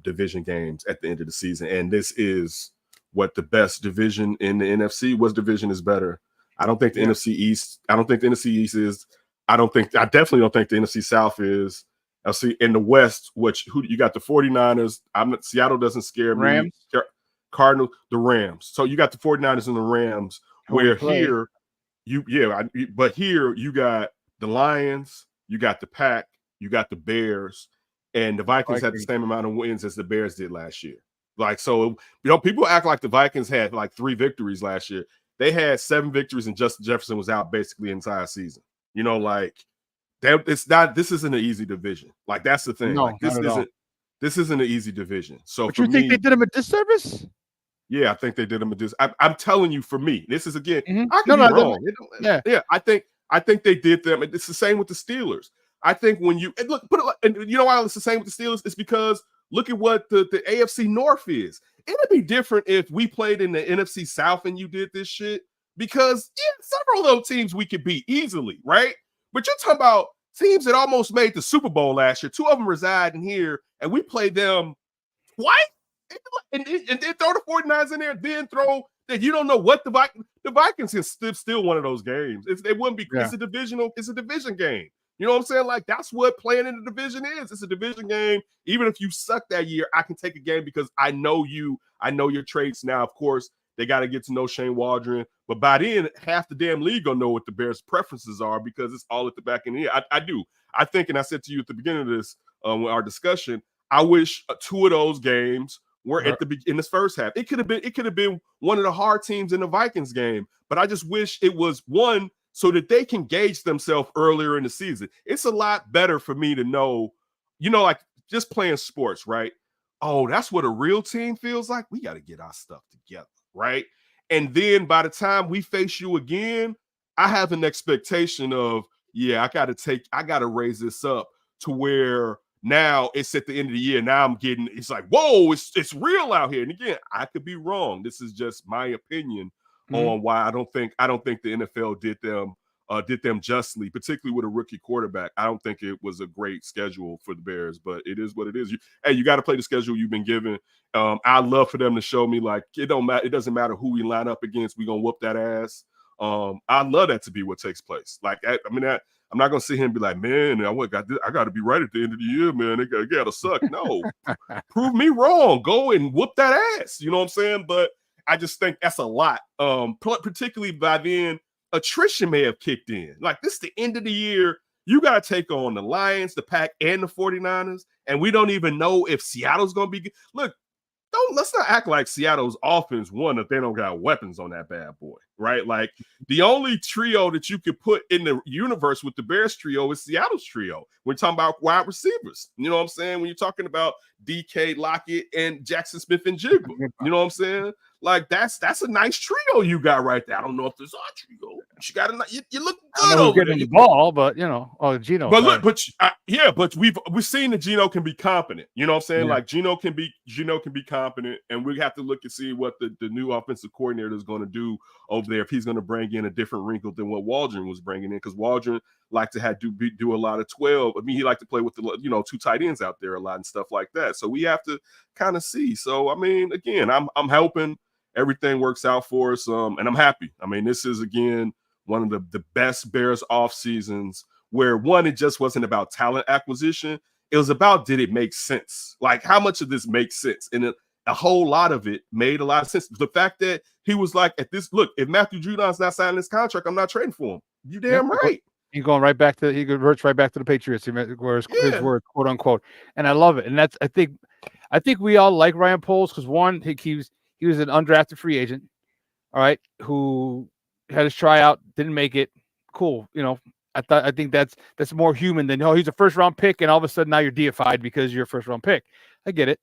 division games at the end of the season. And this is what the best division in the NFC. What division is better? I don't think the NFC East. I don't think the NFC East is. I definitely don't think the NFC South is. I'll see in the West, who you got the 49ers. Seattle doesn't scare me. Rams. Cardinals, the Rams. So you got the 49ers and the Rams. Where here, but here you got the Lions, you got the Pack, you got the Bears, and the Vikings had the same amount of wins as the Bears did last year. Like, so, people act like the Vikings had like 3 victories last year. They had 7 victories and Justin Jefferson was out basically the entire season. This isn't an easy division. Like, that's the thing. No, like, this isn't an easy division. So but you think they did him a disservice? Yeah, I think they did them a dis. I'm telling you, for me, this is again. Mhm. I could No, be no, wrong. yeah. I think they did them. It's the same with the Steelers. I think when you and look, put it, and you know why it's the same with the Steelers? It's because look at what the AFC North is. It'd be different if we played in the NFC South and you did this shit. Because several of those teams we could beat easily, right? But you're talking about teams that almost made the Super Bowl last year. 2 of them reside in here, and we played them twice. And then throw the 49ers in there, then throw that you don't know what the Vikings is still one of those games. It wouldn't be. Yeah. It's a division game. You know what I'm saying? Like that's what playing in the division is. It's a division game. Even if you suck that year, I can take a game because I know you. I know your traits. Now, of course, they got to get to know Shane Waldron, but by then, half the damn league gonna know what the Bears' preferences are because it's all at the back end of the year. I do. I think, and I said to you at the beginning of this, our discussion, I wish 2 of those games were in this first half. It could have been one of the hard teams in the Vikings game, but I just wish it was one so that they can gauge themselves earlier in the season. It's a lot better for me to know, like just playing sports, right? Oh, that's what a real team feels like. We got to get our stuff together, right? And then by the time we face you again, I have an expectation of, I got to raise this up to where now it's at the end of the year. Now it's like, whoa, it's real out here. And again, I could be wrong. This is just my opinion on why I don't think the NFL did them justly, particularly with a rookie quarterback. I don't think it was a great schedule for the Bears, but it is what it is. You got to play the schedule you've been given. I'd love for them to show me like it don't matter. It doesn't matter who we line up against. We're gonna whoop that ass. I'd love that to be what takes place. Like I'm not gonna sit here and be like, man, I got to be right at the end of the year, man. They gotta suck. No, prove me wrong. Go and whoop that ass. You know what I'm saying? But I just think that's a lot. Particularly by then, attrition may have kicked in. Like this is the end of the year. You got to take on the Lions, the Pack, and the 49ers. And we don't even know if Seattle's going to be good. Look, let's not act like Seattle's offense won if they don't got weapons on that bad boy, right? Like the only trio that you could put in the universe with the Bears trio is Seattle's trio. We're talking about wide receivers. You know what I'm saying? When you're talking about DK, Lockett, and Jackson Smith and Jigba. You know what I'm saying? Like that's a nice trio you got right there. I don't know if there's our trio. You got you look good. I know who's getting the ball, but Geno. But look, but we've seen that Geno can be competent. You know what I'm saying? Yeah. Like Geno can be competent, and we have to look and see what the new offensive coordinator is going to do over there. If he's going to bring in a different wrinkle than what Waldron was bringing in, because Waldron liked to do a lot of 12. I mean, he liked to play with the 2 tight ends out there a lot and stuff like that. So we have to kind of see. So I mean, again, I'm helping. Everything works out for us, and I'm happy. I mean, this is, again, one of the best Bears off seasons where, one, it just wasn't about talent acquisition. It was about, did it make sense? Like, how much of this makes sense? And a whole lot of it made a lot of sense. The fact that he was like, if Matthew Judon's not signing this contract, I'm not trading for him. You damn right. He reverts right back to the Patriots. His word, quote unquote. And I love it. And I think we all like Ryan Poles because, one, he was an undrafted free agent, all right, who had his tryout, didn't make it. Cool. I think that's more human than, he's a first-round pick, and all of a sudden now you're deified because you're a first-round pick. I get it.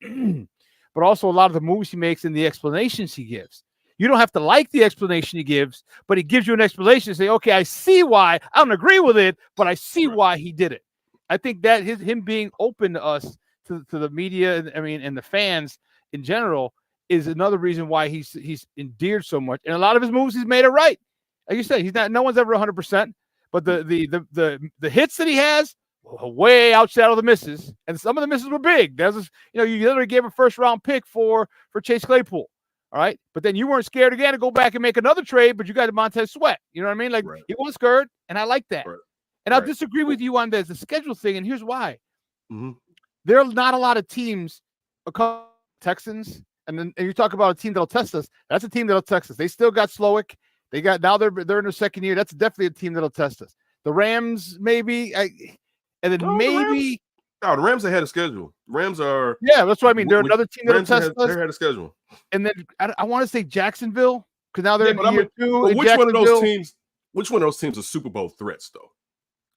But also a lot of the moves he makes and the explanations he gives. You don't have to like the explanation he gives, but he gives you an explanation to say, okay, I see why. I don't agree with it, but I see why he did it. I think that him being open to us, to the media, and the fans in general, is another reason why he's endeared so much. And a lot of his moves, he's made it right. Like you said, no one's ever 100%, but the hits that he has way outshadow the misses, and some of the misses were big. You literally gave a first-round pick for Chase Claypool, all right? But then you weren't scared again to go back and make another trade, but you got Montez Sweat. You know what I mean? Like, he wasn't scared, and I like that. Right. And I'll disagree with you on the schedule thing, and here's why. Mm-hmm. There are not a lot of teams, Texans. And you talk about a team that'll test us. That's a team that'll test us. They still got Slowick. Now they're in their second year. That's definitely a team that'll test us. The Rams, maybe, the Rams are ahead of schedule. Rams are. Yeah, that's what I mean. They're another team that'll test us. They're ahead of schedule. And then I want to say Jacksonville, because now they're in year 2. But which one of those teams are Super Bowl threats, though?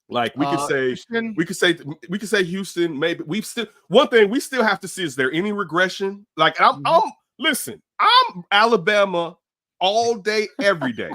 Like we could say Houston. Maybe we still have to see, is there any regression? Like I'm Listen, I'm Alabama all day, every day.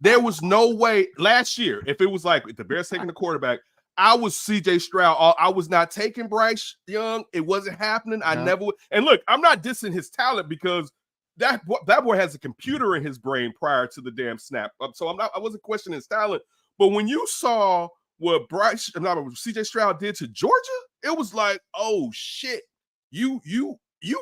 There was no way last year, if it was like the Bears taking the quarterback, I was CJ Stroud. I was not taking Bryce Young. It wasn't happening. I never would. And look, I'm not dissing his talent because that boy has a computer in his brain prior to the damn snap. So I wasn't questioning his talent. But when you saw what CJ Stroud did to Georgia, it was like, oh shit, you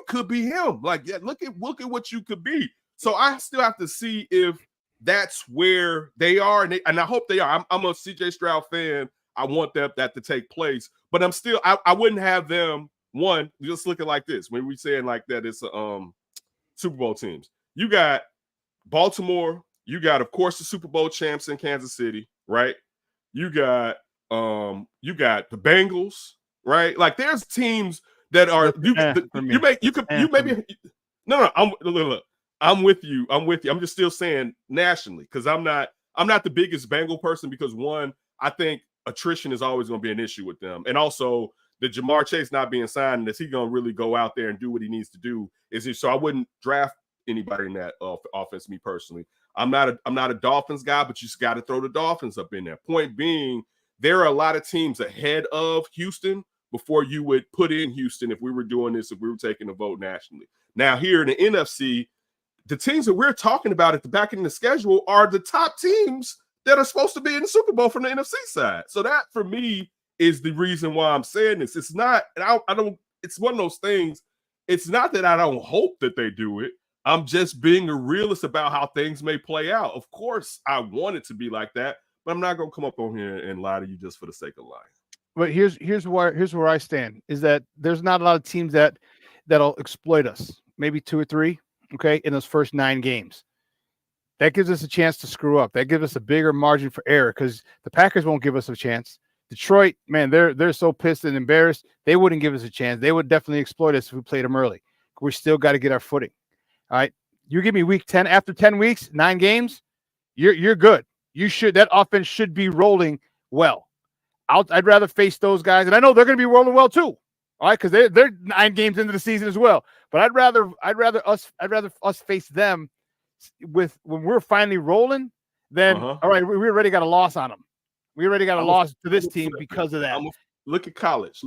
could be him. Like, yeah, look at what you could be. So I still have to see if that's where they are, and I hope they are. I'm a CJ Stroud fan. I want that to take place, but I'm still I wouldn't have them. One, just looking like this when we saying like that, it's Super Bowl teams. You got Baltimore. You got, of course, the Super Bowl champs in Kansas City, right? You got the Bengals, right? Like there's teams that are I'm with you. I'm just still saying nationally because I'm not the biggest Bengal person because one, I think attrition is always going to be an issue with them, and also the Jamar Chase not being signed, and is he going to really go out there and do what he needs to do? So I wouldn't draft anybody in that offense. Me personally, I'm not a Dolphins guy, but you just got to throw the Dolphins up in there. Point being, there are a lot of teams ahead of Houston before you would put in Houston if we were doing this, if we were taking a vote nationally. Now here in the NFC. The teams that we're talking about at the back end of the schedule are the top teams that are supposed to be in the Super Bowl from the NFC side. So that, for me, is the reason why I'm saying this. It's not, and I don't, it's one of those things. It's not that I don't hope that they do it. I'm just being a realist about how things may play out. Of course, I want it to be like that, but I'm not going to come up on here and lie to you just for the sake of lying. But here's where I stand, is that there's not a lot of teams that'll exploit us. Maybe 2 or 3. Okay, in those first 9 games. That gives us a chance to screw up. That gives us a bigger margin for error because the Packers won't give us a chance. Detroit, man, they're so pissed and embarrassed. They wouldn't give us a chance. They would definitely exploit us if we played them early. We still got to get our footing. All right. You give me week 10 after 10 weeks, 9 games, you're good. That offense should be rolling well. I'd rather face those guys, and I know they're going to be rolling well too. All right, because they're 9 games into the season as well. But I'd rather us face them when we're finally rolling than all right, we already got a loss on them. We already got a loss to this team because of that. Look at college.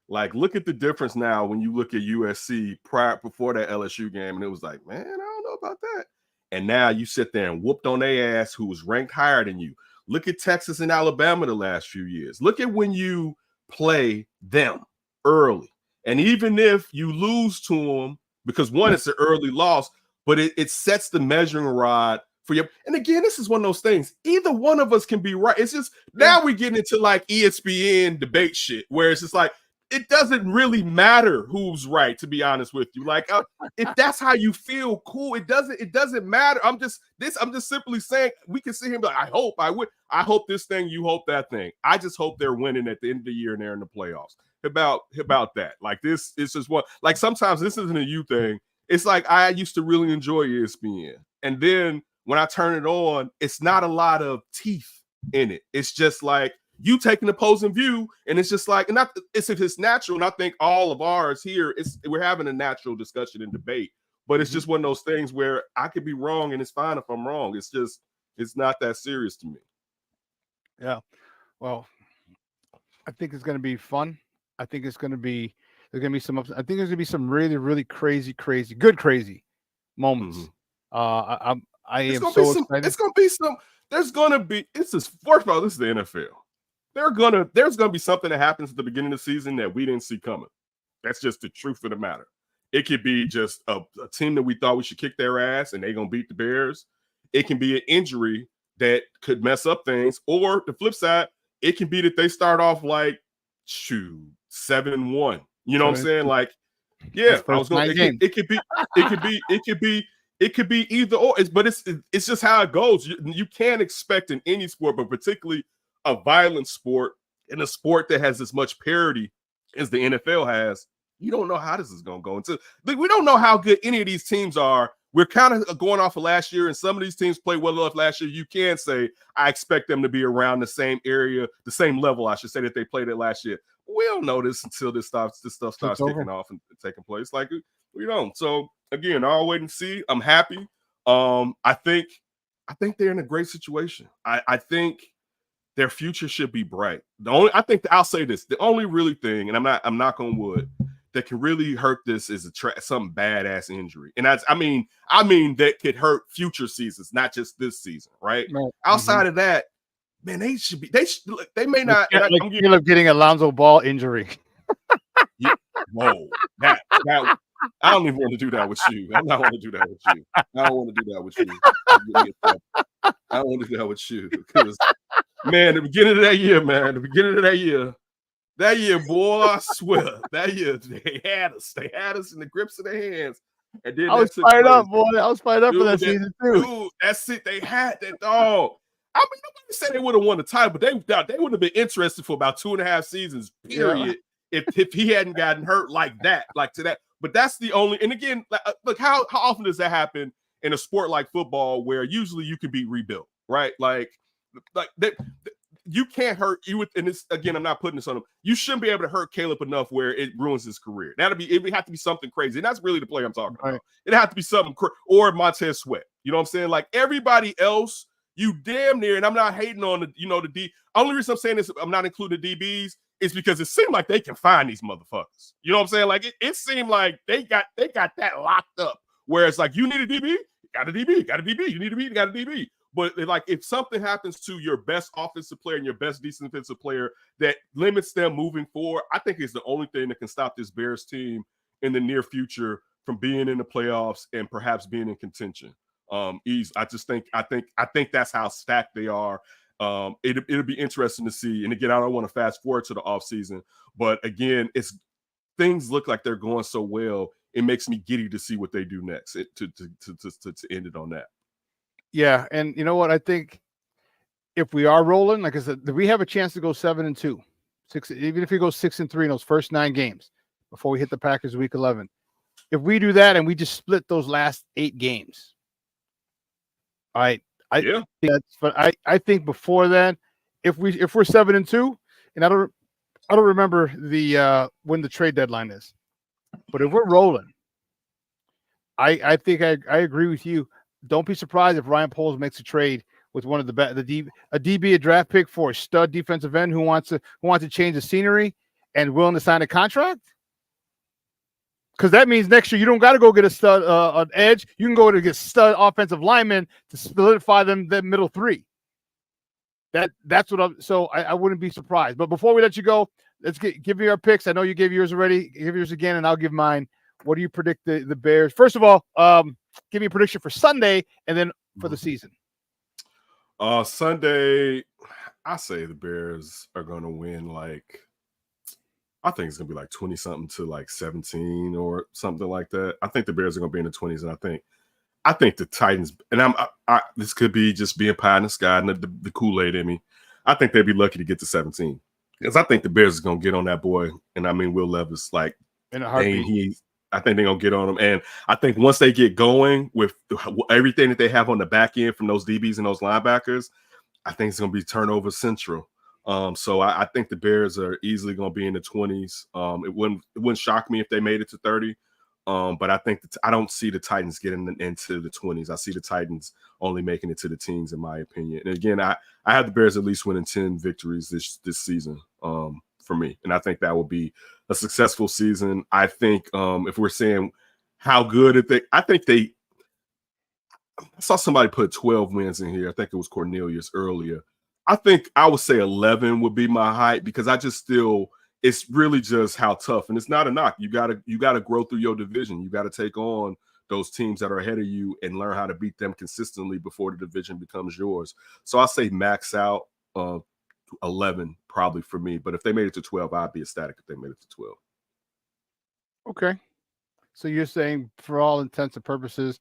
Like, look at the difference now when you look at USC before that LSU game, and it was like, man, I don't know about that. And now you sit there and whooped on their ass who was ranked higher than you. Look at Texas and Alabama the last few years. Look at when you play them early. And even if you lose to them, because one, it's an early loss, but it sets the measuring rod for you. And again, this is one of those things. Either one of us can be right. It's just now we get into like ESPN debate shit, where it's just like, it doesn't really matter who's right, to be honest with you. Like, if that's how you feel, cool. It doesn't matter. I'm just simply saying we can see him like, I hope this thing, you hope that thing. I just hope they're winning at the end of the year and they're in the playoffs. About that. Like, this is just what, like, sometimes this isn't a you thing. It's like I used to really enjoy ESPN. And then when I turn it on, it's not a lot of teeth in it. It's just like you take an opposing view, and it's just like, and it's natural. And I think all of ours here, we're having a natural discussion and debate, but it's just one of those things where I could be wrong and it's fine if I'm wrong. It's not that serious to me. Yeah. Well, I think it's going to be fun. I think there's going to be some ups. I think there's going to be some really, really crazy moments. I am so excited. It's going to be some. There's going to be. It's just, first of all, this is the NFL. There's going to be something that happens at the beginning of the season that we didn't see coming. That's just the truth of the matter. It could be just a team that we thought we should kick their ass and they're going to beat the Bears. It can be an injury that could mess up things, or the flip side, it can be that they start off like 7-1. You know what I'm saying? Like, yeah, I was going. It could be either or. But it's just how it goes. You can't expect in any sport, but particularly a violent sport, in a sport that has as much parity as the NFL has. You don't know how this is going to go. We don't know how good any of these teams are. We're kind of going off of last year, and some of these teams played well enough last year. You can say, I expect them to be around the same area, the same level, I should say, that they played at last year. We don't know this until this stuff starts kicking off and taking place. Like, we don't. So again, I'll wait and see. I'm happy. I think they're in a great situation. I think their future should be bright. I'll say this: the only really thing, and I'm knock on wood, that can really hurt this is some badass injury, and I mean that could hurt future seasons, not just this season, right? Outside of that, man, they may not. I'm getting a Lonzo Ball injury. Whoa, that I don't even want to do that with you. I don't want to do that with you. I don't want to do that with you. I don't want to do that with you because, man, the beginning of that year, boy, I swear, that year they had us in the grips of their hands. And then I was fired up, boy. I was fired up for that season too. Dude, that's it. They had that dog. I mean, nobody said they would have won the title, but they would have been interested for about 2.5 seasons, period. Yeah. If he hadn't gotten hurt like that. But that's the only. And again, look, how often does that happen in a sport like football, where usually you can be rebuilt, right? Like that. You can't hurt you with, and this again, I'm not putting this on him. You shouldn't be able to hurt Caleb enough where it ruins his career. It would have to be something crazy, and that's really the player I'm talking about. It have to be something or Montez Sweat. You know what I'm saying? Like everybody else, you damn near. And I'm not hating on the D. Only reason I'm saying this, I'm not including the DBs, is because it seemed like they can find these motherfuckers. You know what I'm saying? Like it seemed like they got that locked up. Where it's like, you need a DB, got a DB, got a DB. You need a DB, got a DB. But like, if something happens to your best offensive player and your best defensive player that limits them moving forward, I think it's the only thing that can stop this Bears team in the near future from being in the playoffs and perhaps being in contention. I think that's how stacked they are. It'll be interesting to see. And again, I don't want to fast forward to the offseason, but again, things look like they're going so well. It makes me giddy to see what they do next to end it on that. Yeah, and you know what? I think if we are rolling, like I said, we have a chance to go 7-2, even if we go 6-3 in those first 9 games before we hit the Packers week 11. If we do that and we just split those last 8 games, all right. I think before then, if we're 7-2, and I don't remember when the trade deadline is, but if we're rolling, I think I agree with you. Don't be surprised if Ryan Poles makes a trade with one of a DB, a draft pick for a stud defensive end who wants to change the scenery and willing to sign a contract. Because that means next year you don't got to go get a stud an edge. You can go to get stud offensive linemen to solidify that middle 3. That's what I'm. So I wouldn't be surprised. But before we let you go, let's give me our picks. I know you gave yours already. Give yours again, and I'll give mine. What do you predict the Bears? First of all, give me a prediction for Sunday and then for the season. Sunday, I say the Bears are going to win I think it's going to be 20-something to 17 or something like that. I think the Bears are going to be in the 20s, and I think the Titans, and this could be just being pie in the sky and the Kool-Aid in me. I think they'd be lucky to get to 17 because I think the Bears is going to get on that boy. And I mean, Will Levis, in a heartbeat. I think they're going to get on them. And I think once they get going with everything that they have on the back end from those DBs and those linebackers, I think it's going to be turnover central. So I think the Bears are easily going to be in the 20s. It wouldn't shock me if they made it to 30. But I think I don't see the Titans getting into the 20s. I see the Titans only making it to the teens, in my opinion. And again, I have the Bears at least winning 10 victories this season for me. And I think that will be a successful season. I think if we're saying how good I saw somebody put 12 wins in here. I think it was Cornelius earlier. I think I would say 11 would be my height because I just it's really just how tough, and it's not a knock. You gotta grow through your division. You got to take on those teams that are ahead of you and learn how to beat them consistently before the division becomes yours. So I say max out 11 probably for me. But if they made it to 12, I'd be ecstatic if they made it to 12. Okay. So you're saying for all intents and purposes,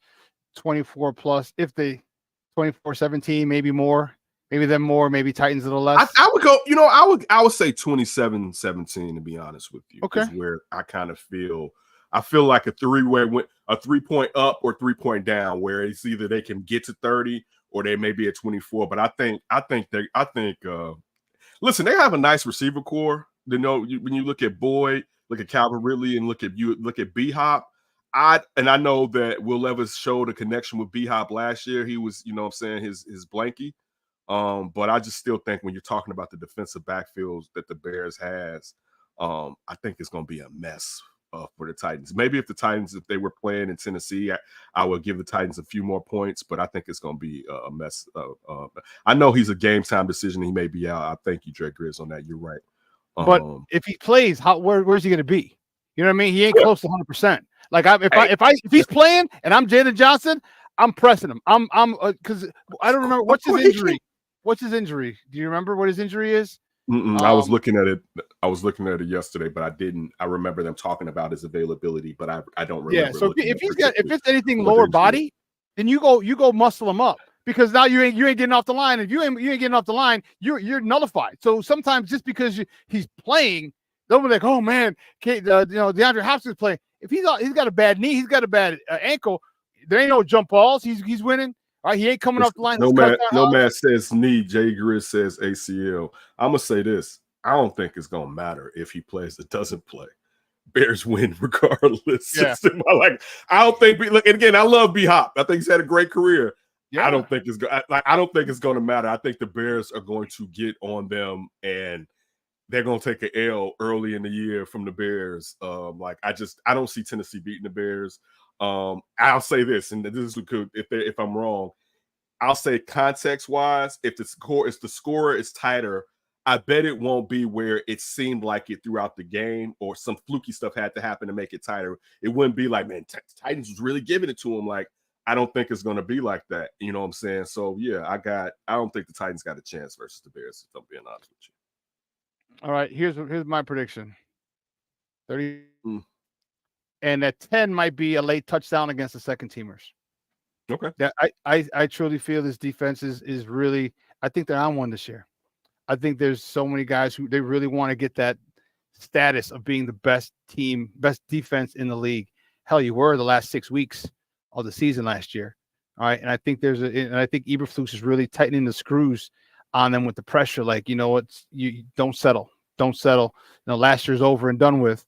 24 plus, if they 24-17, maybe more. Maybe them more, maybe Titans a little less. I would go, I would say 27-17 to be honest with you. Okay. Is where I kind of feel like a 3-point up or 3-point down, where it's either they can get to 30 or they may be at 24. But listen, they have a nice receiver core. When you look at Boyd, look at Calvin Ridley, and look at B-Hop, I know that Will Levis showed a connection with B-Hop last year. He was, you know what I'm saying, his blankie. But I just still think when you're talking about the defensive backfields that the Bears has, I think it's going to be a mess for the Titans. Maybe if they were playing in Tennessee, I would give the Titans a few more points, but I think it's going to be a mess. I know he's a game time decision. He may be out. I thank you, Dre Grizz, on that. You're right. But if he plays, where's he going to be? You know what I mean? He ain't close to 100%. Like if he's playing and I'm Jaden Johnson, I'm pressing him. I'm because I don't remember what's his injury. What's his injury? Do you remember what his injury is? I was looking at it. I was looking at it yesterday, but I didn't. I remember them talking about his availability, but I don't remember. Yeah. So if it's anything lower body, then you go muscle him up, because now you ain't getting off the line. If you ain't getting off the line, you're nullified. So sometimes just because he's playing, they'll be like, oh man, DeAndre Hopkins playing. If he's got a bad knee, he's got a bad ankle. There ain't no jump balls. He's winning. All right, he ain't coming off the line. No man says knee. Jay Grizz says ACL. I'm gonna say this. I don't think it's gonna matter if he plays or doesn't play. Bears win regardless. Yeah. I don't think. Look, and again, I love B-Hop. I think he's had a great career. Yeah. I don't think it's going to matter. I think the Bears are going to get on them, and they're going to take an L early in the year from the Bears. I don't see Tennessee beating the Bears. I'll say this, and this is good. If I'm wrong, I'll say context-wise, if the score is tighter, I bet it won't be where it seemed like it throughout the game, or some fluky stuff had to happen to make it tighter. It wouldn't be like, man, Titans was really giving it to them. Like, I don't think it's going to be like that. You know what I'm saying? So yeah, I don't think the Titans got a chance versus the Bears, if I'm being honest with you. All right, here's my prediction. 30 and that 10 might be a late touchdown against the second teamers. Okay. Yeah, I truly feel this defense is really, I think they're on one this year. I think there's so many guys who they really want to get that status of being the best team, best defense in the league. Hell, you were the last 6 weeks of the season last year. All right. And I think I think Eberflus is really tightening the screws on them with the pressure. Like, you know what, you don't settle. Last year's over and done with.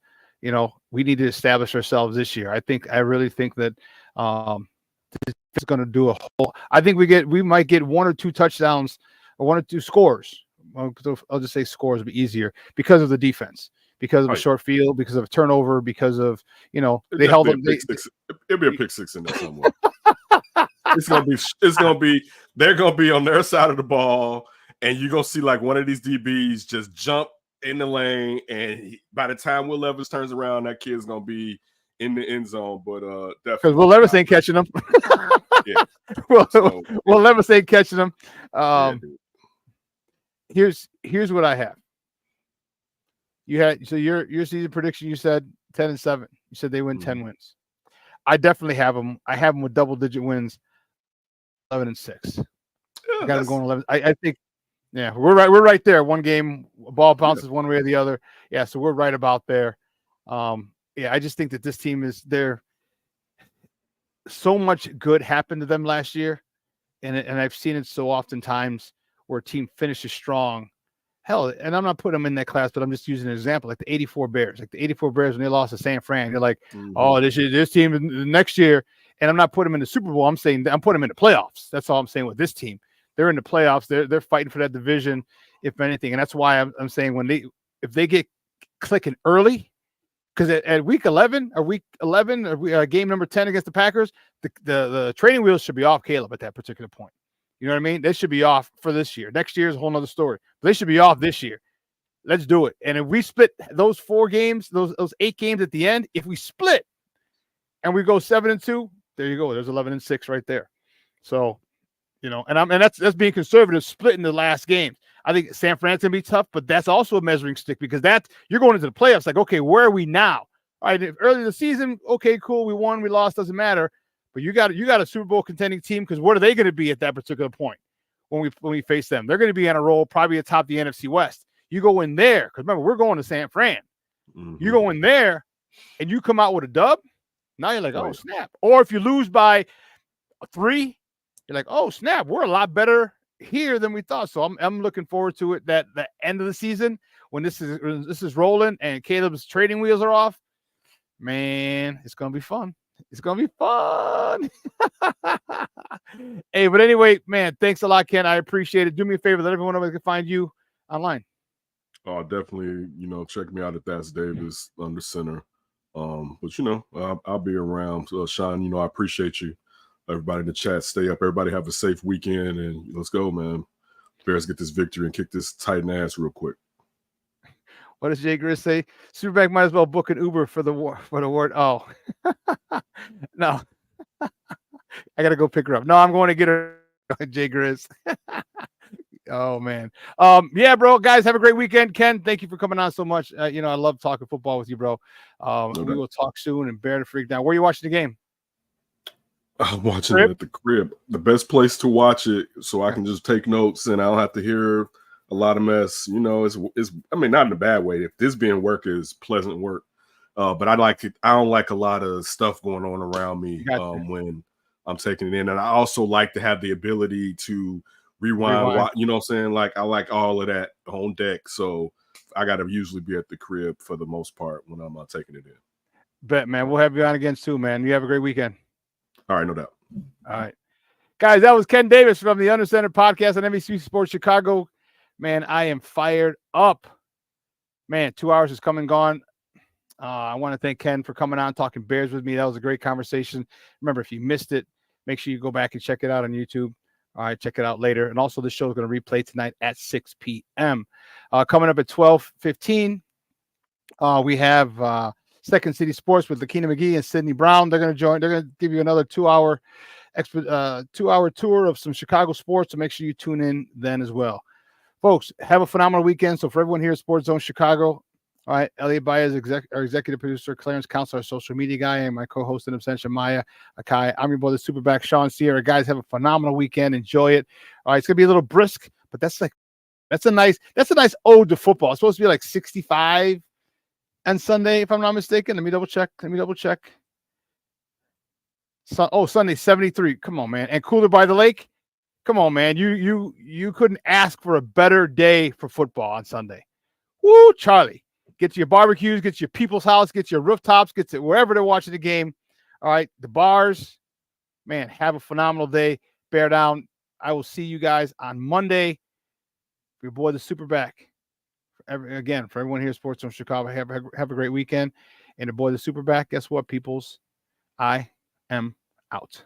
We need to establish ourselves this year. I really think that it's going to do a whole. I think we might get 1 or 2 touchdowns or 1 or 2 scores. I'll just say scores would be easier because of the defense, because of a short field, because of a turnover, because of they held them. It'll be a pick six in there somewhere. They're gonna be on their side of the ball, and you're gonna see like one of these DBs just jump in the lane, and by the time Will Levis turns around, that kid's gonna be in the end zone. But definitely because Will Levis ain't catching them. Yeah. Will Levis ain't catching them. Here's what I have. Your season prediction, you said 10-7. You said they win 10 wins. I definitely have them. I have them with double-digit wins, 11-6. I got them going 11. I think, yeah, we're right. We're right there. One game, a ball bounces one way or the other. Yeah, so we're right about there. I just think that this team they're so much good happened to them last year, and I've seen it so oftentimes where a team finishes strong. Hell, and I'm not putting them in that class, but I'm just using an example, like the 84 Bears. Like the 84 Bears when they lost to San Fran, they're like, oh, this team next year. And I'm not putting them in the Super Bowl. I'm saying I'm putting them in the playoffs. That's all I'm saying with this team. They're in the playoffs. They're fighting for that division, if anything. And that's why I'm saying if they get clicking early, because at week 11 or game number 10 against the Packers, the training wheels should be off Caleb at that particular point. You know what I mean? They should be off for this year. Next year is a whole nother story. But they should be off this year. Let's do it. And if we split those 4 games, those 8 games at the end, if we split and we go 7-2, there you go. There's 11-6 right there. So, and that's being conservative, splitting the last games. I think San Fran's gonna be tough, but that's also a measuring stick because you're going into the playoffs. Like, okay, where are we now? All right, early in the season, okay, cool. We won, we lost, doesn't matter. But you got a Super Bowl contending team because what are they going to be at that particular point when we face them? They're going to be on a roll, probably atop the NFC West. You go in there because remember we're going to San Fran. You go in there and you come out with a dub. Now you're like, oh snap! Or if you lose by 3, you're like, oh snap! We're a lot better here than we thought. So I'm looking forward to it. That the end of the season when this is rolling and Caleb's trading wheels are off. Man, it's going to be fun. It's going to be fun. Hey, but anyway, man, thanks a lot, Ken. I appreciate it. Do me a favor. Let everyone know where they can find you online. Oh, definitely, check me out at That's Davis under center. But I'll be around. Shawn, I appreciate you. Everybody in the chat, stay up. Everybody have a safe weekend, and let's go, man. Bears get this victory and kick this Titan ass real quick. What does Jay Grizz say? SuperBack might as well book an Uber for the word. Oh, no. I got to go pick her up. No, I'm going to get her, Jay Grizz. Oh, man. Yeah, bro. Guys, have a great weekend. Ken, thank you for coming on so much. I love talking football with you, bro. We will talk soon and bear the freak down. Where are you watching the game? I'm watching it at the crib. The best place to watch it so I can just take notes and I don't have to hear a lot of mess. It's not in a bad way. If this being work is pleasant work. But I don't like a lot of stuff going on around me when I'm taking it in. And I also like to have the ability to rewind. You know what I'm saying? Like I like all of that on deck. So I got to usually be at the crib for the most part when I'm taking it in. Bet, man. We'll have you on again soon, man. You have a great weekend. All right, no doubt. All right. Guys, that was Ken Davis from the Undercenter podcast on NBC Sports Chicago. Man, I am fired up. Man, 2 hours has come and gone. I want to thank Ken for coming on, talking Bears with me. That was a great conversation. Remember, if you missed it, make sure you go back and check it out on YouTube. All right, check it out later. And also, the show is going to replay tonight at 6 p.m. Coming up at 12:15, we have Second City Sports with Lakina McGee and Sydney Brown. They're going to join. They're going to give you another 2-hour tour of some Chicago sports. So make sure you tune in then as well. Folks, have a phenomenal weekend. So for everyone here at Sports Zone Chicago, all right, Elliot Baez, our executive producer, Clarence Council, our social media guy, and my co-host in absentia, Maya Akai. I'm your brother, SuperBack, Shawn Sierra. Guys, have a phenomenal weekend. Enjoy it. All right, it's gonna be a little brisk, but that's a nice ode to football. It's supposed to be like 65 on Sunday, if I'm not mistaken. Let me double check. Sunday 73. Come on, man. And cooler by the lake. Come on, man. You couldn't ask for a better day for football on Sunday. Woo, Charlie. Get to your barbecues, get to your people's house, get to your rooftops, get to wherever they're watching the game. All right, the bars. Man, have a phenomenal day. Bear down. I will see you guys on Monday. Your boy, the SuperBack. Again, for everyone here at Sports Zone Chicago, have a great weekend. And the boy, the SuperBack, guess what, peoples? I am out.